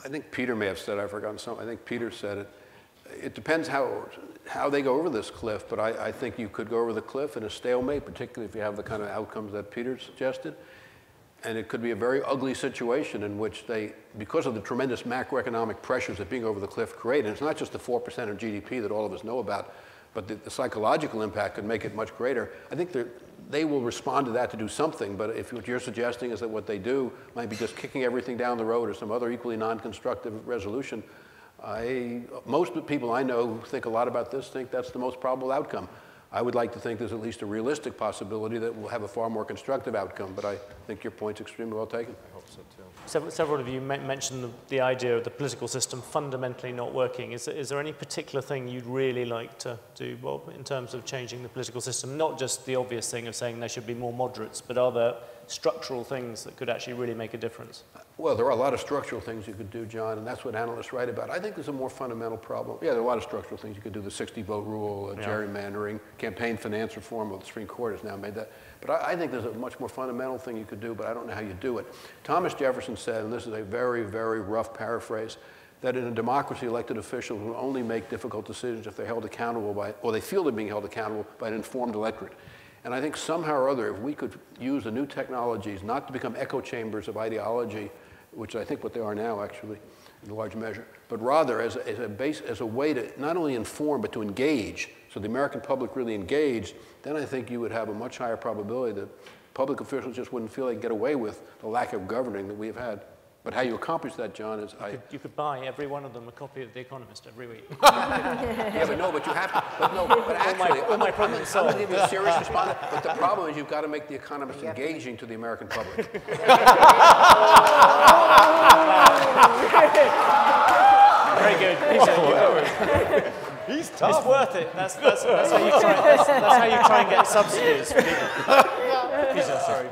I think Peter may have said, I've forgotten something, I think Peter said it. It depends how they go over this cliff, but I think you could go over the cliff in a stalemate, particularly if you have the kind of outcomes that Peter suggested. And it could be a very ugly situation in which because of the tremendous macroeconomic pressures that being over the cliff create, and it's not just the 4% of GDP that all of us know about, but the psychological impact could make it much greater. I think they will respond to that to do something, but if what you're suggesting is that what they do might be just kicking everything down the road or some other equally non-constructive resolution, most people I know who think a lot about this think that's the most probable outcome. I would like to think there's at least a realistic possibility that we'll have a far more constructive outcome, but I think your point's extremely well taken. I hope so, too. Several of you mentioned the idea of the political system fundamentally not working. Is there any particular thing you'd really like to do, Bob, in terms of changing the political system? Not just the obvious thing of saying there should be more moderates, but are there structural things that could actually really make a difference? Well, there are a lot of structural things you could do, John, and that's what analysts write about. I think there's a more fundamental problem. Yeah, there are a lot of structural things you could do, the 60-vote rule, gerrymandering, campaign finance reform, well, the Supreme Court has now made that. But I think there's a much more fundamental thing you could do, but I don't know how you do it. Thomas Jefferson said, and this is a very, very rough paraphrase, that in a democracy, elected officials will only make difficult decisions if they're held accountable by, or they feel they're being held accountable by an informed electorate. And I think somehow or other, if we could use the new technologies not to become echo chambers of ideology, which I think what they are now, actually, in large measure, but rather as a way to not only inform, but to engage, so the American public really engaged, then I think you would have a much higher probability that public officials just wouldn't feel they could get away with the lack of governing that we've had. But how you accomplish that, John, is you could buy every one of them a copy of The Economist every week. Yeah, but no, but you have to. But no, but actually, all my problems I'm solved. going to give you a serious response. But the problem is you've got to make The Economist engaging to the American public. Very good. He's tough. It's worth it. That's how you try. That's how you try and get subsidies for people. Peter, sorry.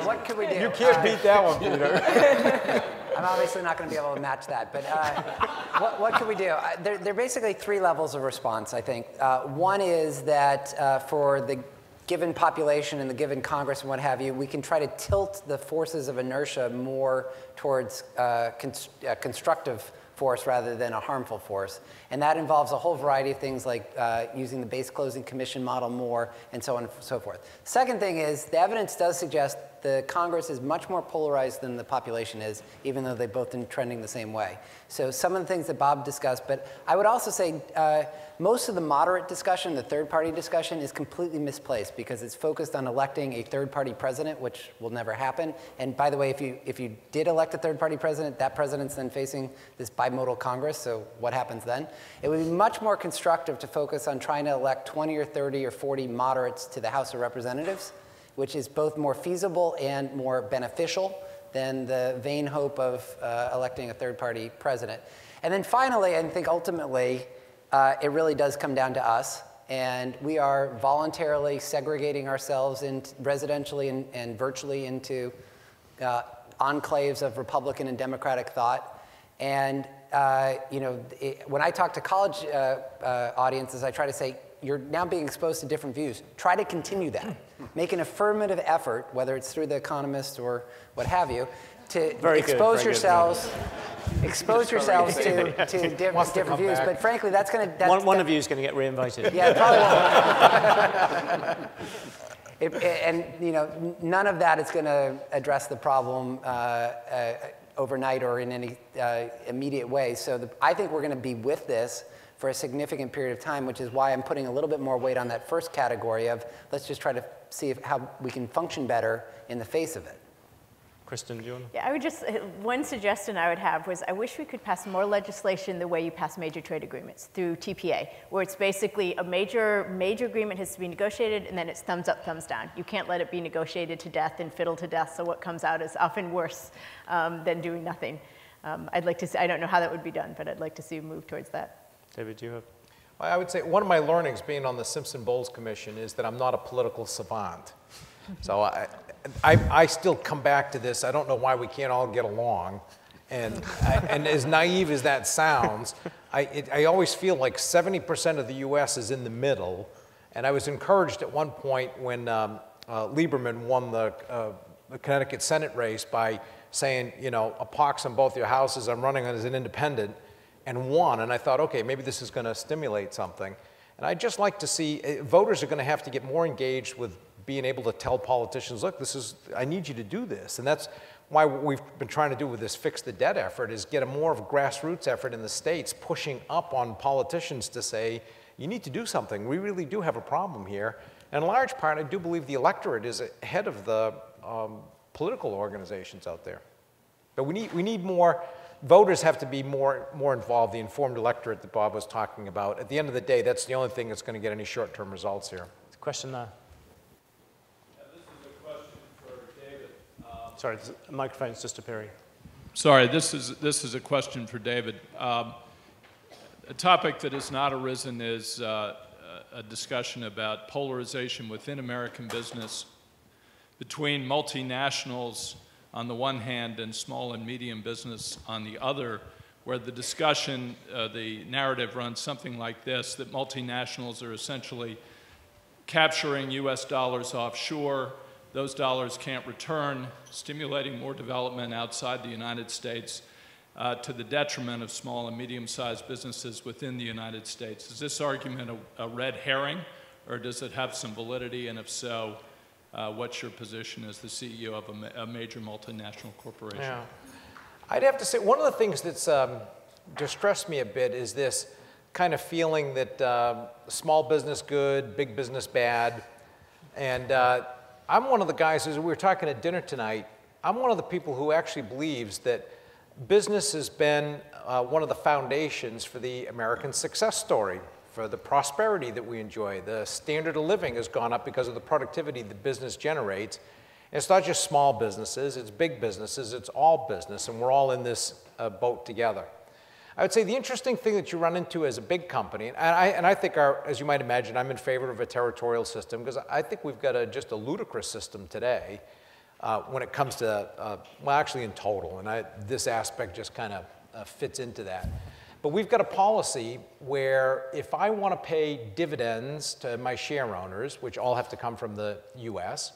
What could we do? You can't beat that one, Peter. I'm obviously not going to be able to match that, but what can we do? There are basically three levels of response, I think. One is that for the given population and the given Congress and what have you, we can try to tilt the forces of inertia more towards constructive force rather than a harmful force. And that involves a whole variety of things like using the base closing commission model more and so on and so forth. Second thing is the evidence does suggest the Congress is much more polarized than the population is, even though they've both been trending the same way. So some of the things that Bob discussed, but I would also say most of the moderate discussion, the third-party discussion, is completely misplaced because it's focused on electing a third-party president, which will never happen. And by the way, if you did elect a third-party president, that president's then facing this bimodal Congress, so what happens then? It would be much more constructive to focus on trying to elect 20 or 30 or 40 moderates to the House of Representatives, which is both more feasible and more beneficial than the vain hope of electing a third-party president. And then finally, I think ultimately, it really does come down to us. And we are voluntarily segregating ourselves residentially and virtually into enclaves of Republican and Democratic thought. And when I talk to college audiences, I try to say, you're now being exposed to different views. Try to continue that. Make an affirmative effort, whether it's through The Economist or what have you, to expose yourselves to different views. But frankly, that's going to... One of you is going to get reinvited. Yeah, probably won't. And none of that is going to address the problem overnight or in any immediate way. So I think we're going to be with this for a significant period of time, which is why I'm putting a little bit more weight on that first category of let's just try to see how we can function better in the face of it. Kristin, do you want to? Yeah, one suggestion I would have was I wish we could pass more legislation the way you pass major trade agreements through TPA, where it's basically a major agreement has to be negotiated and then it's thumbs up, thumbs down. You can't let it be negotiated to death and fiddled to death, so what comes out is often worse than doing nothing. I'd like to see, I don't know how that would be done, but I'd like to see a move towards that. David, do you have? I would say one of my learnings being on the Simpson-Bowles Commission is that I'm not a political savant. So I still come back to this. I don't know why we can't all get along. And as naive as that sounds, I always feel like 70% of the U.S. is in the middle. And I was encouraged at one point when Lieberman won the Connecticut Senate race by saying, a pox on both your houses, I'm running as an independent, and won. And I thought, okay, maybe this is going to stimulate something. And I'd just like to see, voters are going to have to get more engaged with being able to tell politicians, look, I need you to do this. And that's why what we've been trying to do with this Fix the Debt effort is get a more of a grassroots effort in the states, pushing up on politicians to say, you need to do something. We really do have a problem here. And in large part, I do believe the electorate is ahead of the political organizations out there. But we need more, voters have to be more involved, the informed electorate that Bob was talking about. At the end of the day, that's the only thing that's going to get any short-term results here. Question there. This is a question for David. Sorry, the microphone's just appearing. Sorry, this is a question for David. A topic that has not arisen is a discussion about polarization within American business between multinationals on the one hand and small and medium business on the other, where the discussion, the narrative runs something like this, that multinationals are essentially capturing US dollars offshore. Those dollars can't return, stimulating more development outside the United States to the detriment of small and medium-sized businesses within the United States. Is this argument a red herring, or does it have some validity? And if so, what's your position as the CEO of a major multinational corporation? Yeah. I'd have to say one of the things that's distressed me a bit is this kind of feeling that small business good, big business bad. And I'm one of the guys, as we were talking at dinner tonight, I'm one of the people who actually believes that business has been one of the foundations for the American success story, for the prosperity that we enjoy. The standard of living has gone up because of the productivity that business generates. And it's not just small businesses, it's big businesses, it's all business, and we're all in this boat together. I would say the interesting thing that you run into as a big company, and I think, as you might imagine, I'm in favor of a territorial system, because I think we've got just a ludicrous system today when it comes to, well, actually in total, and this aspect just kind of fits into that. But we've got a policy where if I want to pay dividends to my share owners, which all have to come from the US,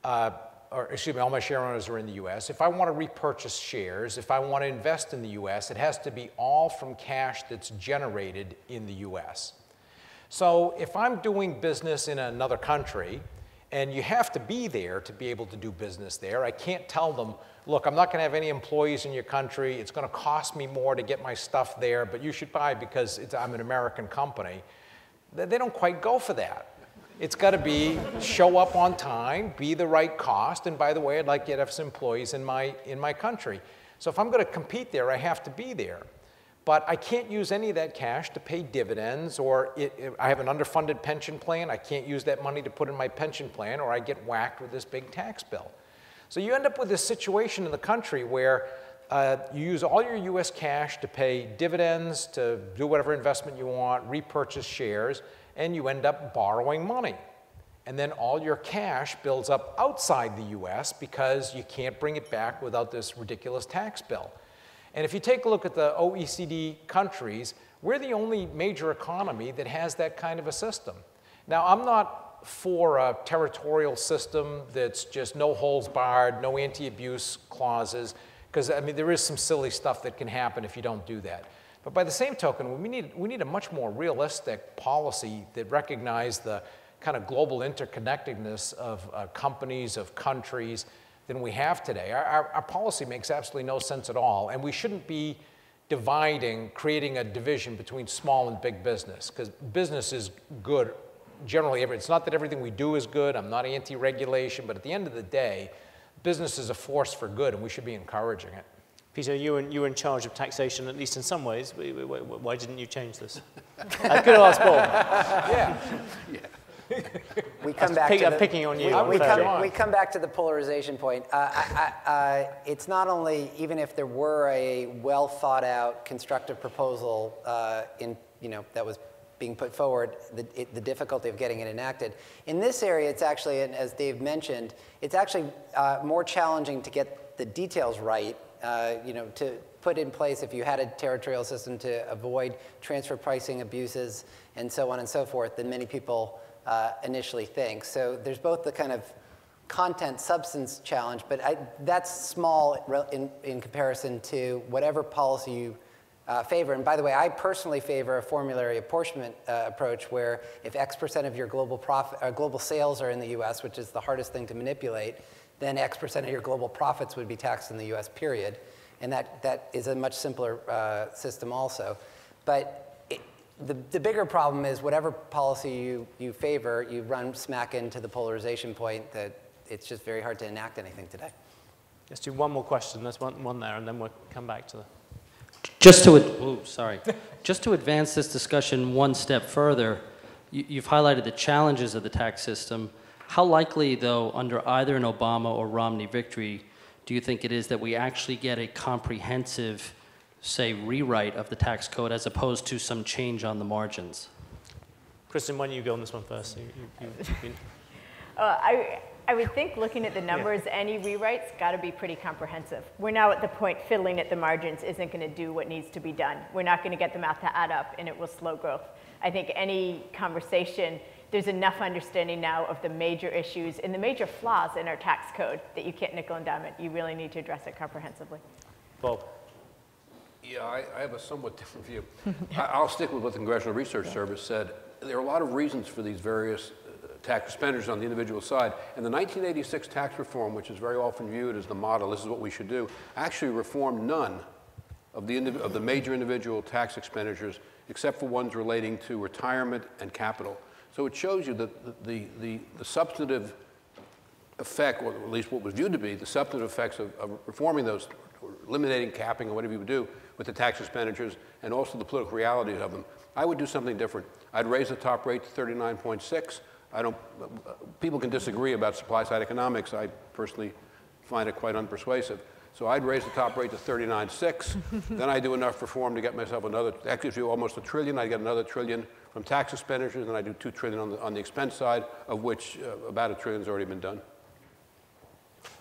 or excuse me, all my share owners are in the US. If I want to repurchase shares, if I want to invest in the US, it has to be all from cash that's generated in the US. So if I'm doing business in another country, and you have to be there to be able to do business there, I can't tell them, look, I'm not going to have any employees in your country, it's going to cost me more to get my stuff there, but you should buy because I'm an American company. They don't quite go for that. It's got to be show up on time, be the right cost, and by the way, I'd like you to have some employees in my country. So if I'm going to compete there, I have to be there. But I can't use any of that cash to pay dividends, or I have an underfunded pension plan, I can't use that money to put in my pension plan, or I get whacked with this big tax bill. So you end up with this situation in the country where you use all your US cash to pay dividends, to do whatever investment you want, repurchase shares, and you end up borrowing money. And then all your cash builds up outside the US because you can't bring it back without this ridiculous tax bill. And if you take a look at the OECD countries, we're the only major economy that has that kind of a system. Now, I'm not for a territorial system that's just no holds barred, no anti-abuse clauses, because I mean, there is some silly stuff that can happen if you don't do that. But by the same token, we need a much more realistic policy that recognizes the kind of global interconnectedness of companies, of countries, than we have today. Our policy makes absolutely no sense at all, and we shouldn't be creating a division between small and big business, because business is good generally. It's not that everything we do is good. I'm not anti-regulation, but at the end of the day, business is a force for good, and we should be encouraging it. Peter, you were in charge of taxation, at least in some ways. Why didn't you change this? I could have asked Bob. Yeah. We come back to picking on you. We come back to the polarization point. It's not only, even if there were a well thought out constructive proposal that was being put forward, the difficulty of getting it enacted. In this area, it's actually, and as Dave mentioned, it's actually more challenging to get the details right. To put in place, if you had a territorial system, to avoid transfer pricing abuses and so on and so forth, than many people initially think. So there's both the kind of content substance challenge, but that's small in comparison to whatever policy you favor. And by the way, I personally favor a formulary apportionment approach, where if X% of your global sales are in the US, which is the hardest thing to manipulate, then X% of your global profits would be taxed in the US, period. And that is a much simpler system also. But the bigger problem is whatever policy you favor, you run smack into the polarization point that it's just very hard to enact anything today. Let's do one more question. There's one there, and then we'll come back to the... Just to advance this discussion one step further, you've highlighted the challenges of the tax system. How likely, though, under either an Obama or Romney victory, do you think it is that we actually get a comprehensive, say, rewrite of the tax code as opposed to some change on the margins? Kristin, why don't you go on this one first? I would think, looking at the numbers, any rewrite's got to be pretty comprehensive. We're now at the point fiddling at the margins isn't going to do what needs to be done. We're not going to get the math to add up, and it will slow growth. I think any conversation, there's enough understanding now of the major issues and the major flaws in our tax code that you can't nickel and dime it. You really need to address it comprehensively. Bob. Yeah, I have a somewhat different view. I'll stick with what the Congressional Research Service said. There are a lot of reasons for these various tax expenditures on the individual side. And the 1986 tax reform, which is very often viewed as the model, this is what we should do, actually reformed none of the major individual tax expenditures except for ones relating to retirement and capital. So it shows you that the substantive effect, or at least what was viewed to be the substantive effects of reforming those, or eliminating capping or whatever you would do with the tax expenditures, and also the political realities of them. I would do something different. I'd raise the top rate to 39.6. People can disagree about supply-side economics. I personally find it quite unpersuasive. So I'd raise the top rate to 39.6. Then I'd do enough reform to get myself another, that gives you almost $1 trillion. I'd get another $1 trillion from tax expenditures, and I do $2 trillion on the expense side, of which about $1 trillion has already been done.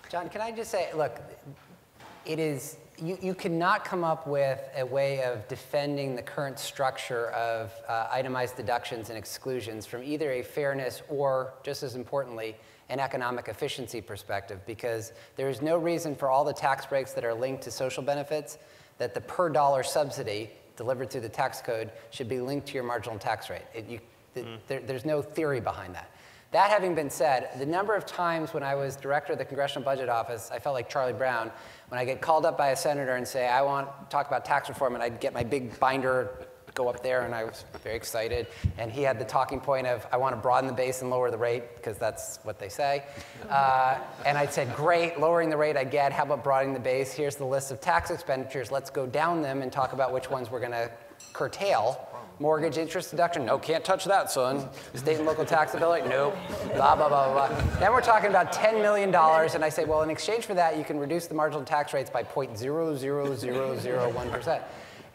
John, can I just say, look, it is, you cannot come up with a way of defending the current structure of itemized deductions and exclusions from either a fairness or, just as importantly, an economic efficiency perspective, because there is no reason for all the tax breaks that are linked to social benefits that the per dollar subsidy delivered through the tax code should be linked to your marginal tax rate. There's no theory behind that. That having been said, the number of times when I was director of the Congressional Budget Office, I felt like Charlie Brown, when I get called up by a senator and say, I want to talk about tax reform, and I'd get my big binder, go up there, and I was very excited. And he had the talking point of, I want to broaden the base and lower the rate, because that's what they say. And I said, great, lowering the rate I get, how about broadening the base? Here's the list of tax expenditures. Let's go down them and talk about which ones we're going to curtail. Mortgage interest deduction, no, can't touch that, son. State and local taxability, nope, blah, blah, blah, blah. Then we're talking about $10 million, and I say, well, in exchange for that, you can reduce the marginal tax rates by 0.00001%.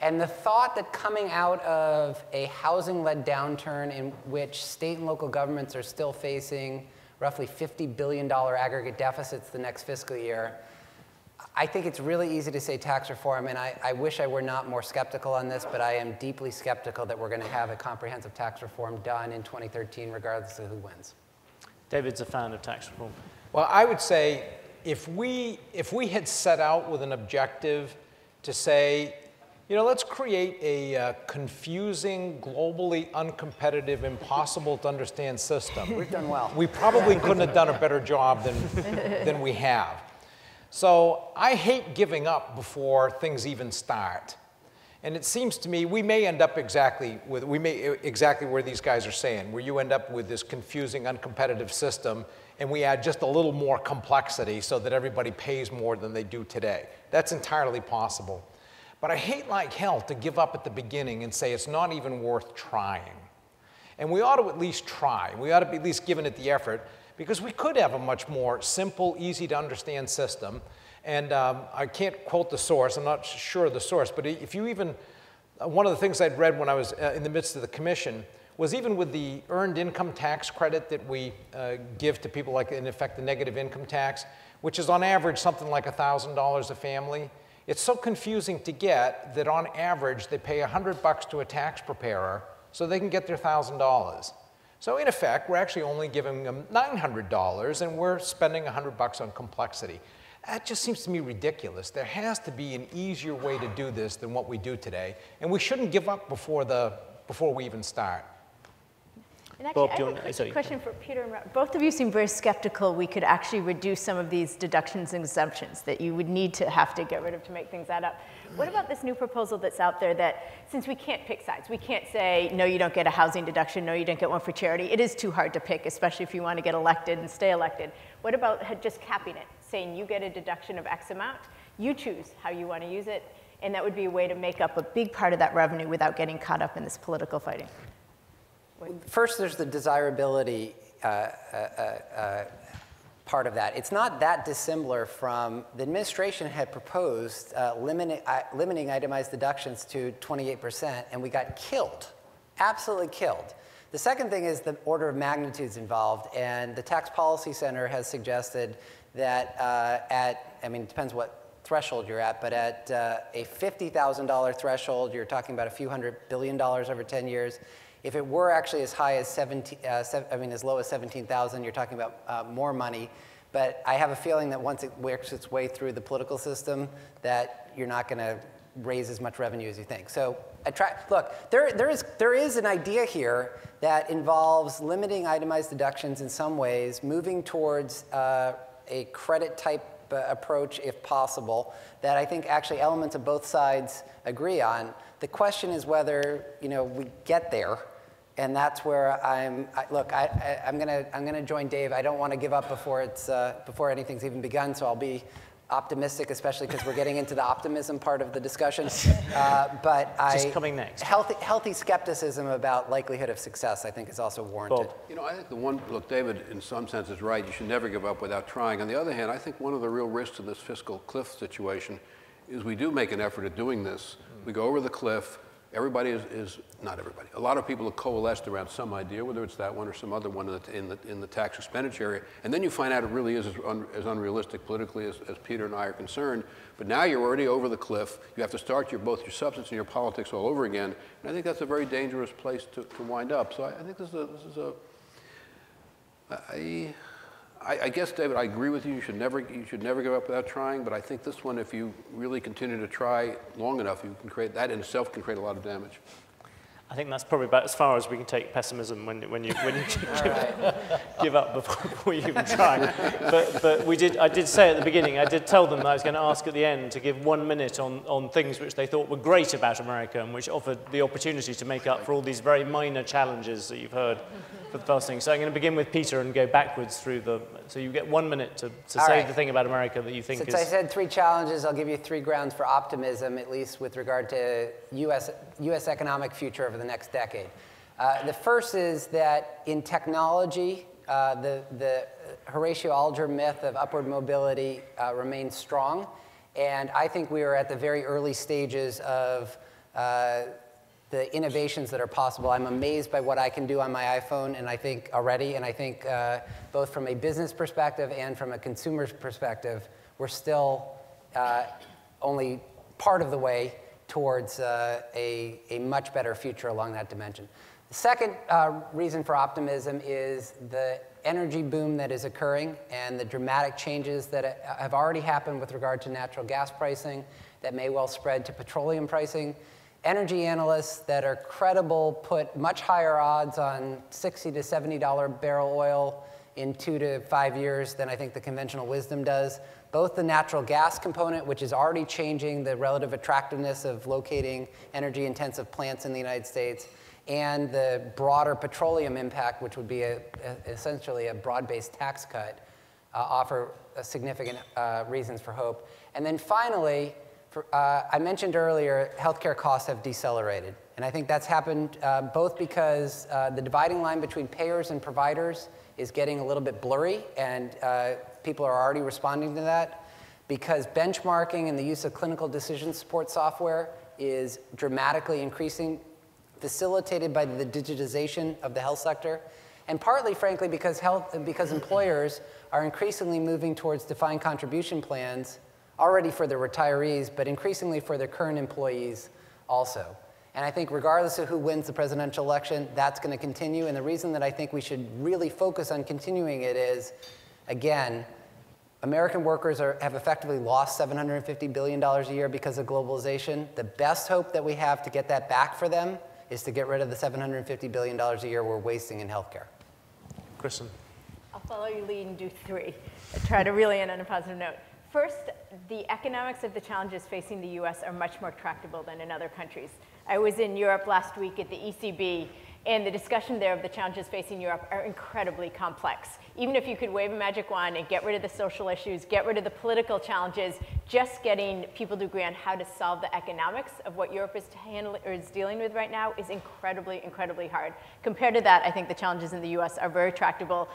And the thought that coming out of a housing-led downturn in which state and local governments are still facing roughly $50 billion aggregate deficits the next fiscal year, I think it's really easy to say tax reform, and I wish I were not more skeptical on this, but I am deeply skeptical that we're going to have a comprehensive tax reform done in 2013, regardless of who wins. David's a fan of tax reform. Well, I would say if we had set out with an objective to say, you know, let's create a confusing, globally uncompetitive, impossible to understand system. We've done well. We probably couldn't have done a better job than we have. So I hate giving up before things even start. And it seems to me we may end up exactly where these guys are saying, where you end up with this confusing, uncompetitive system, and we add just a little more complexity so that everybody pays more than they do today. That's entirely possible. But I hate like hell to give up at the beginning and say it's not even worth trying. And we ought to at least try. We ought to be at least giving it the effort, because we could have a much more simple, easy to understand system. And I can't quote the source, I'm not sure of the source, but if you even, one of the things I'd read when I was in the midst of the commission was even with the earned income tax credit that we give to people, like in effect the negative income tax, which is on average something like $1,000 a family, it's so confusing to get that on average they pay $100 to a tax preparer so they can get their $1,000. So in effect, we're actually only giving them $900, and we're spending $100 on complexity. That just seems to me ridiculous. There has to be an easier way to do this than what we do today, and we shouldn't give up before we even start. And actually, I have a question for Peter and Robert. Both of you seem very skeptical we could actually reduce some of these deductions and exemptions that you would need to have to get rid of to make things add up. What about this new proposal that's out there that, since we can't pick sides, we can't say, no, you don't get a housing deduction, no, you don't get one for charity. It is too hard to pick, especially if you want to get elected and stay elected. What about just capping it, saying you get a deduction of X amount, you choose how you want to use it, and that would be a way to make up a big part of that revenue without getting caught up in this political fighting? First, there's the desirability part of that. It's not that dissimilar from the administration had proposed limiting itemized deductions to 28%, and we got killed, absolutely killed. The second thing is the order of magnitudes involved, and the Tax Policy Center has suggested that I mean, it depends what threshold you're at, but at a $50,000 threshold, you're talking about a few $100 billion over 10 years. If it were actually as high as as low as 17,000, you're talking about more money. But I have a feeling that once it works its way through the political system, that you're not going to raise as much revenue as you think. So look, there is an idea here that involves limiting itemized deductions in some ways, moving towards a credit type approach if possible, that I think actually elements of both sides agree on. The question is whether we get there, and that's where I'm gonna join Dave. I don't want to give up before anything's even begun, so I'll be optimistic, especially because we're getting into the optimism part of the discussion. But just coming next. Healthy skepticism about likelihood of success, I think, is also warranted. Bob. I think look, David, in some sense is right. You should never give up without trying. On the other hand, I think one of the real risks in this fiscal cliff situation is we do make an effort at doing this. We go over the cliff. Everybody not everybody. A lot of people have coalesced around some idea, whether it's that one or some other one in the tax expenditure area. And then you find out it really is as unrealistic politically as Peter and I are concerned. But now you're already over the cliff. You have to start both your substance and your politics all over again. And I think that's a very dangerous place to wind up. So I think this is I guess, David, I agree with you. You should never give up without trying. But I think this one, if you really continue to try long enough, you can create that in itself can create a lot of damage. I think that's probably about as far as we can take pessimism when you give up before you even try. But I did say at the beginning, I did tell them that I was going to ask at the end to give 1 minute on things which they thought were great about America and which offered the opportunity to make up for all these very minor challenges that you've heard for the first thing. So I'm going to begin with Peter and go backwards through so you get 1 minute to say the thing about America that you think Since I said 3 challenges, I'll give you 3 grounds for optimism, at least with regard to U.S. economic future over the next decade. The first is that in technology, the Horatio Alger myth of upward mobility remains strong. And I think we are at the very early stages of the innovations that are possible. I'm amazed by what I can do on my iPhone, and I think both from a business perspective and from a consumer's perspective, we're still only part of the way towards a much better future along that dimension. The second reason for optimism is the energy boom that is occurring and the dramatic changes that have already happened with regard to natural gas pricing that may well spread to petroleum pricing. Energy analysts that are credible put much higher odds on $60 to $70 barrel oil in 2 to 5 years than I think the conventional wisdom does. Both the natural gas component, which is already changing the relative attractiveness of locating energy-intensive plants in the United States, and the broader petroleum impact, which would be essentially a broad-based tax cut, offer significant reasons for hope. And then finally, I mentioned earlier, healthcare costs have decelerated. And I think that's happened both because the dividing line between payers and providers is getting a little bit blurry, and people are already responding to that, because benchmarking and the use of clinical decision support software is dramatically increasing, facilitated by the digitization of the health sector, and partly, frankly, because employers are increasingly moving towards defined contribution plans, already for their retirees, but increasingly for their current employees also. And I think regardless of who wins the presidential election, that's going to continue. And the reason that I think we should really focus on continuing it is, again, American workers have effectively lost $750 billion a year because of globalization. The best hope that we have to get that back for them is to get rid of the $750 billion a year we're wasting in healthcare. Kristin. I'll follow your lead and do three. I try to really end on a positive note. First, the economics of the challenges facing the US are much more tractable than in other countries. I was in Europe last week at the ECB, and the discussion there of the challenges facing Europe are incredibly complex. Even if you could wave a magic wand and get rid of the social issues, get rid of the political challenges, just getting people to agree on how to solve the economics of what Europe is dealing with right now is incredibly, incredibly hard. Compared to that, I think the challenges in the US are very tractable.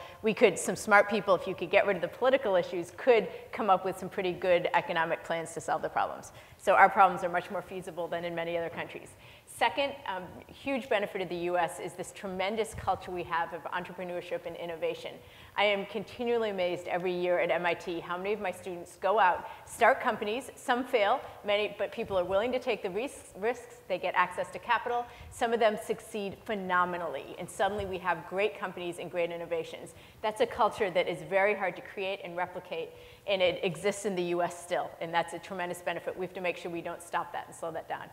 Some smart people, if you could get rid of the political issues, could come up with some pretty good economic plans to solve the problems. So our problems are much more feasible than in many other countries. Second, huge benefit of the US is this tremendous culture we have of entrepreneurship and innovation. I am continually amazed every year at MIT how many of my students go out, start companies, some fail, but people are willing to take the risks, they get access to capital, some of them succeed phenomenally, and suddenly we have great companies and great innovations. That's a culture that is very hard to create and replicate, and it exists in the US still, and that's a tremendous benefit. We have to make sure we don't stop that and slow that down.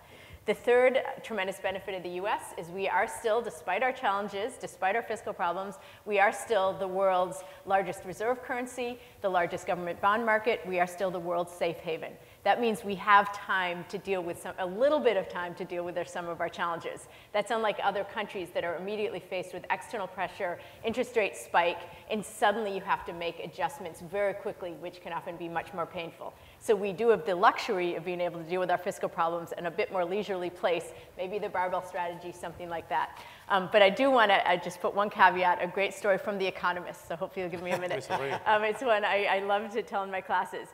The third tremendous benefit of the US is we are still, despite our challenges, despite our fiscal problems, we are still the world's largest reserve currency, the largest government bond market, we are still the world's safe haven. That means we have time to deal with a little bit of time to deal with some of our challenges. That's unlike other countries that are immediately faced with external pressure, interest rates spike, and suddenly you have to make adjustments very quickly, which can often be much more painful. So we do have the luxury of being able to deal with our fiscal problems in a bit more leisurely place, maybe the barbell strategy, something like that. But I do want to just put one caveat, a great story from The Economist, so hopefully you'll give me a minute. It's one I love to tell in my classes.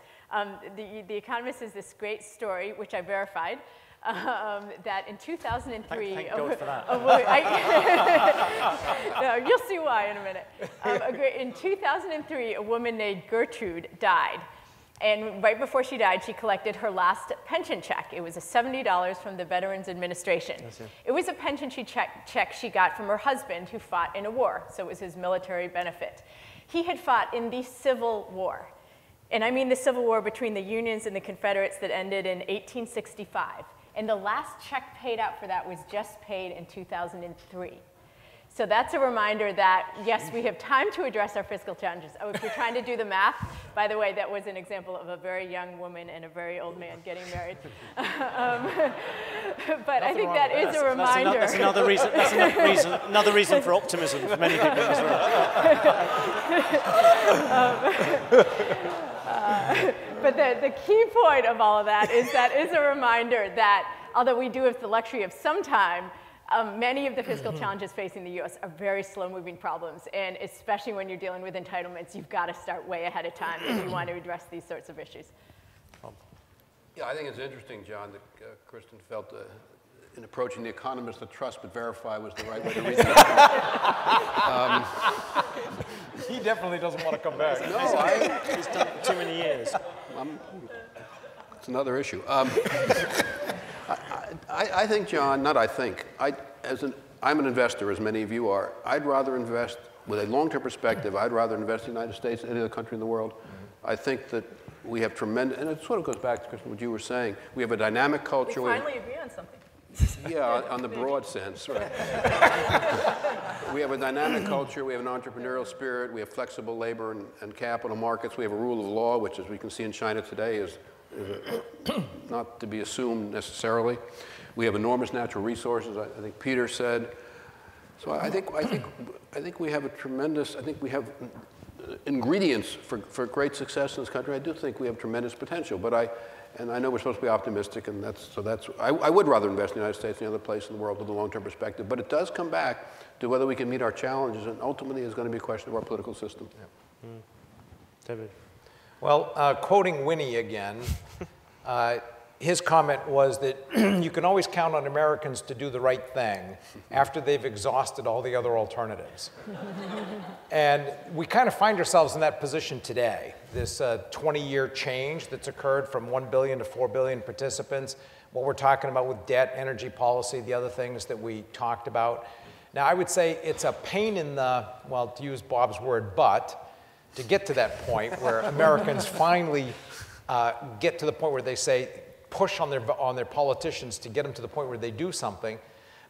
The Economist is this great story, which I verified, that in 2003... Thank God for that. No, you'll see why in a minute. In 2003, a woman named Gertrude died. And right before she died, she collected her last pension check. It was $70 from the Veterans Administration. It was a pension check she got from her husband, who fought in a war, so it was his military benefit. He had fought in the Civil War. And I mean the Civil War between the Unions and the Confederates that ended in 1865. And the last check paid out for that was just paid in 2003. So that's a reminder that, yes, we have time to address our fiscal challenges. Oh, if you're trying to do the math, by the way, that was an example of a very young woman and a very old man getting married. But I think that is a reminder. That's another reason for optimism for many people as well. But the key point of all of that is a reminder that, although we do have the luxury of some time, many of the fiscal challenges facing the US are very slow-moving problems, and especially when you're dealing with entitlements, you've got to start way ahead of time if you want to address these sorts of issues. Yeah, I think it's interesting, John, that Kristin felt in approaching The Economist that trust but verify was the right way to read it. He definitely doesn't want to come back. No, He's done it too many years. It's another issue. I think, John, not I think, I'm an investor, as many of you are. I'd rather invest, with a long-term perspective, I'd rather invest in the United States than any other country in the world. I think that we have tremendous, and it sort of goes back to, Kristin, what you were saying. We have a dynamic culture. We finally agree on something. Yeah, on the broad sense, right. We have a dynamic culture, we have an entrepreneurial spirit, we have flexible labor and capital markets, we have a rule of law, which, as we can see in China today, is not to be assumed necessarily. We have enormous natural resources, I think Peter said. So I think we have a tremendous, I think we have ingredients for great success in this country. I do think we have tremendous potential, but I know we're supposed to be optimistic, and I would rather invest in the United States than any other place in the world with a long-term perspective. But it does come back to whether we can meet our challenges, and ultimately it's going to be a question of our political system. Yeah. David. Well, quoting Winnie again, his comment was that you can always count on Americans to do the right thing after they've exhausted all the other alternatives. And we kind of find ourselves in that position today, this 20-year change that's occurred from 1 billion to 4 billion participants, what we're talking about with debt, energy policy, the other things that we talked about. Now, I would say it's a pain in the, well, to use Bob's word, butt, to get to that point where Americans finally get to the point where they say, push on their politicians to get them to the point where they do something.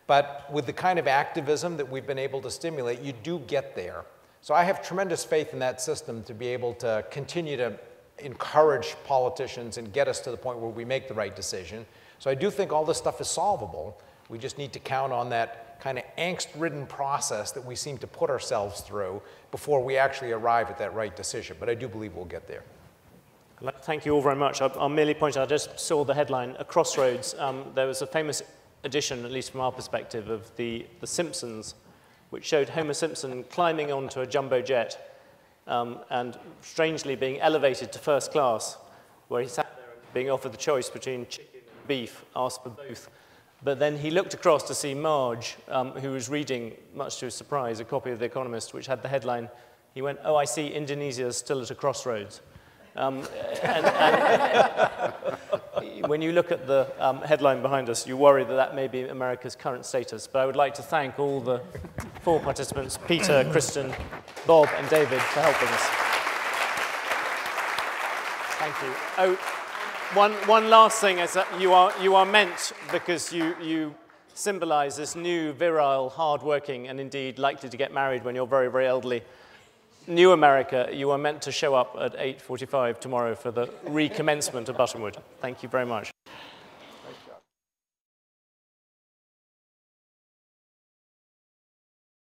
But with the kind of activism that we've been able to stimulate, you do get there. So I have tremendous faith in that system to be able to continue to encourage politicians and get us to the point where we make the right decision. So I do think all this stuff is solvable. We just need to count on that kind of angst-ridden process that we seem to put ourselves through before we actually arrive at that right decision. But I do believe we'll get there. Thank you all very much. I'll merely point out, I just saw the headline, A Crossroads. There was a famous edition, at least from our perspective, of The Simpsons, which showed Homer Simpson climbing onto a jumbo jet and strangely being elevated to first class, where he sat there being offered the choice between chicken and beef, asked for both. But then he looked across to see Marge, who was reading, much to his surprise, a copy of The Economist, which had the headline. He went, "Oh, I see, Indonesia's still at a crossroads." And when you look at the headline behind us, you worry that that may be America's current status. But I would like to thank all the 4 participants, Peter, Kristin, Bob, and David, for helping us. Thank you. Oh, one last thing is that you are meant, because you symbolize this new, virile, hard-working, and indeed likely to get married when you're very, very elderly, new America, you are meant to show up at 8:45 tomorrow for the recommencement of Buttonwood. Thank you very much.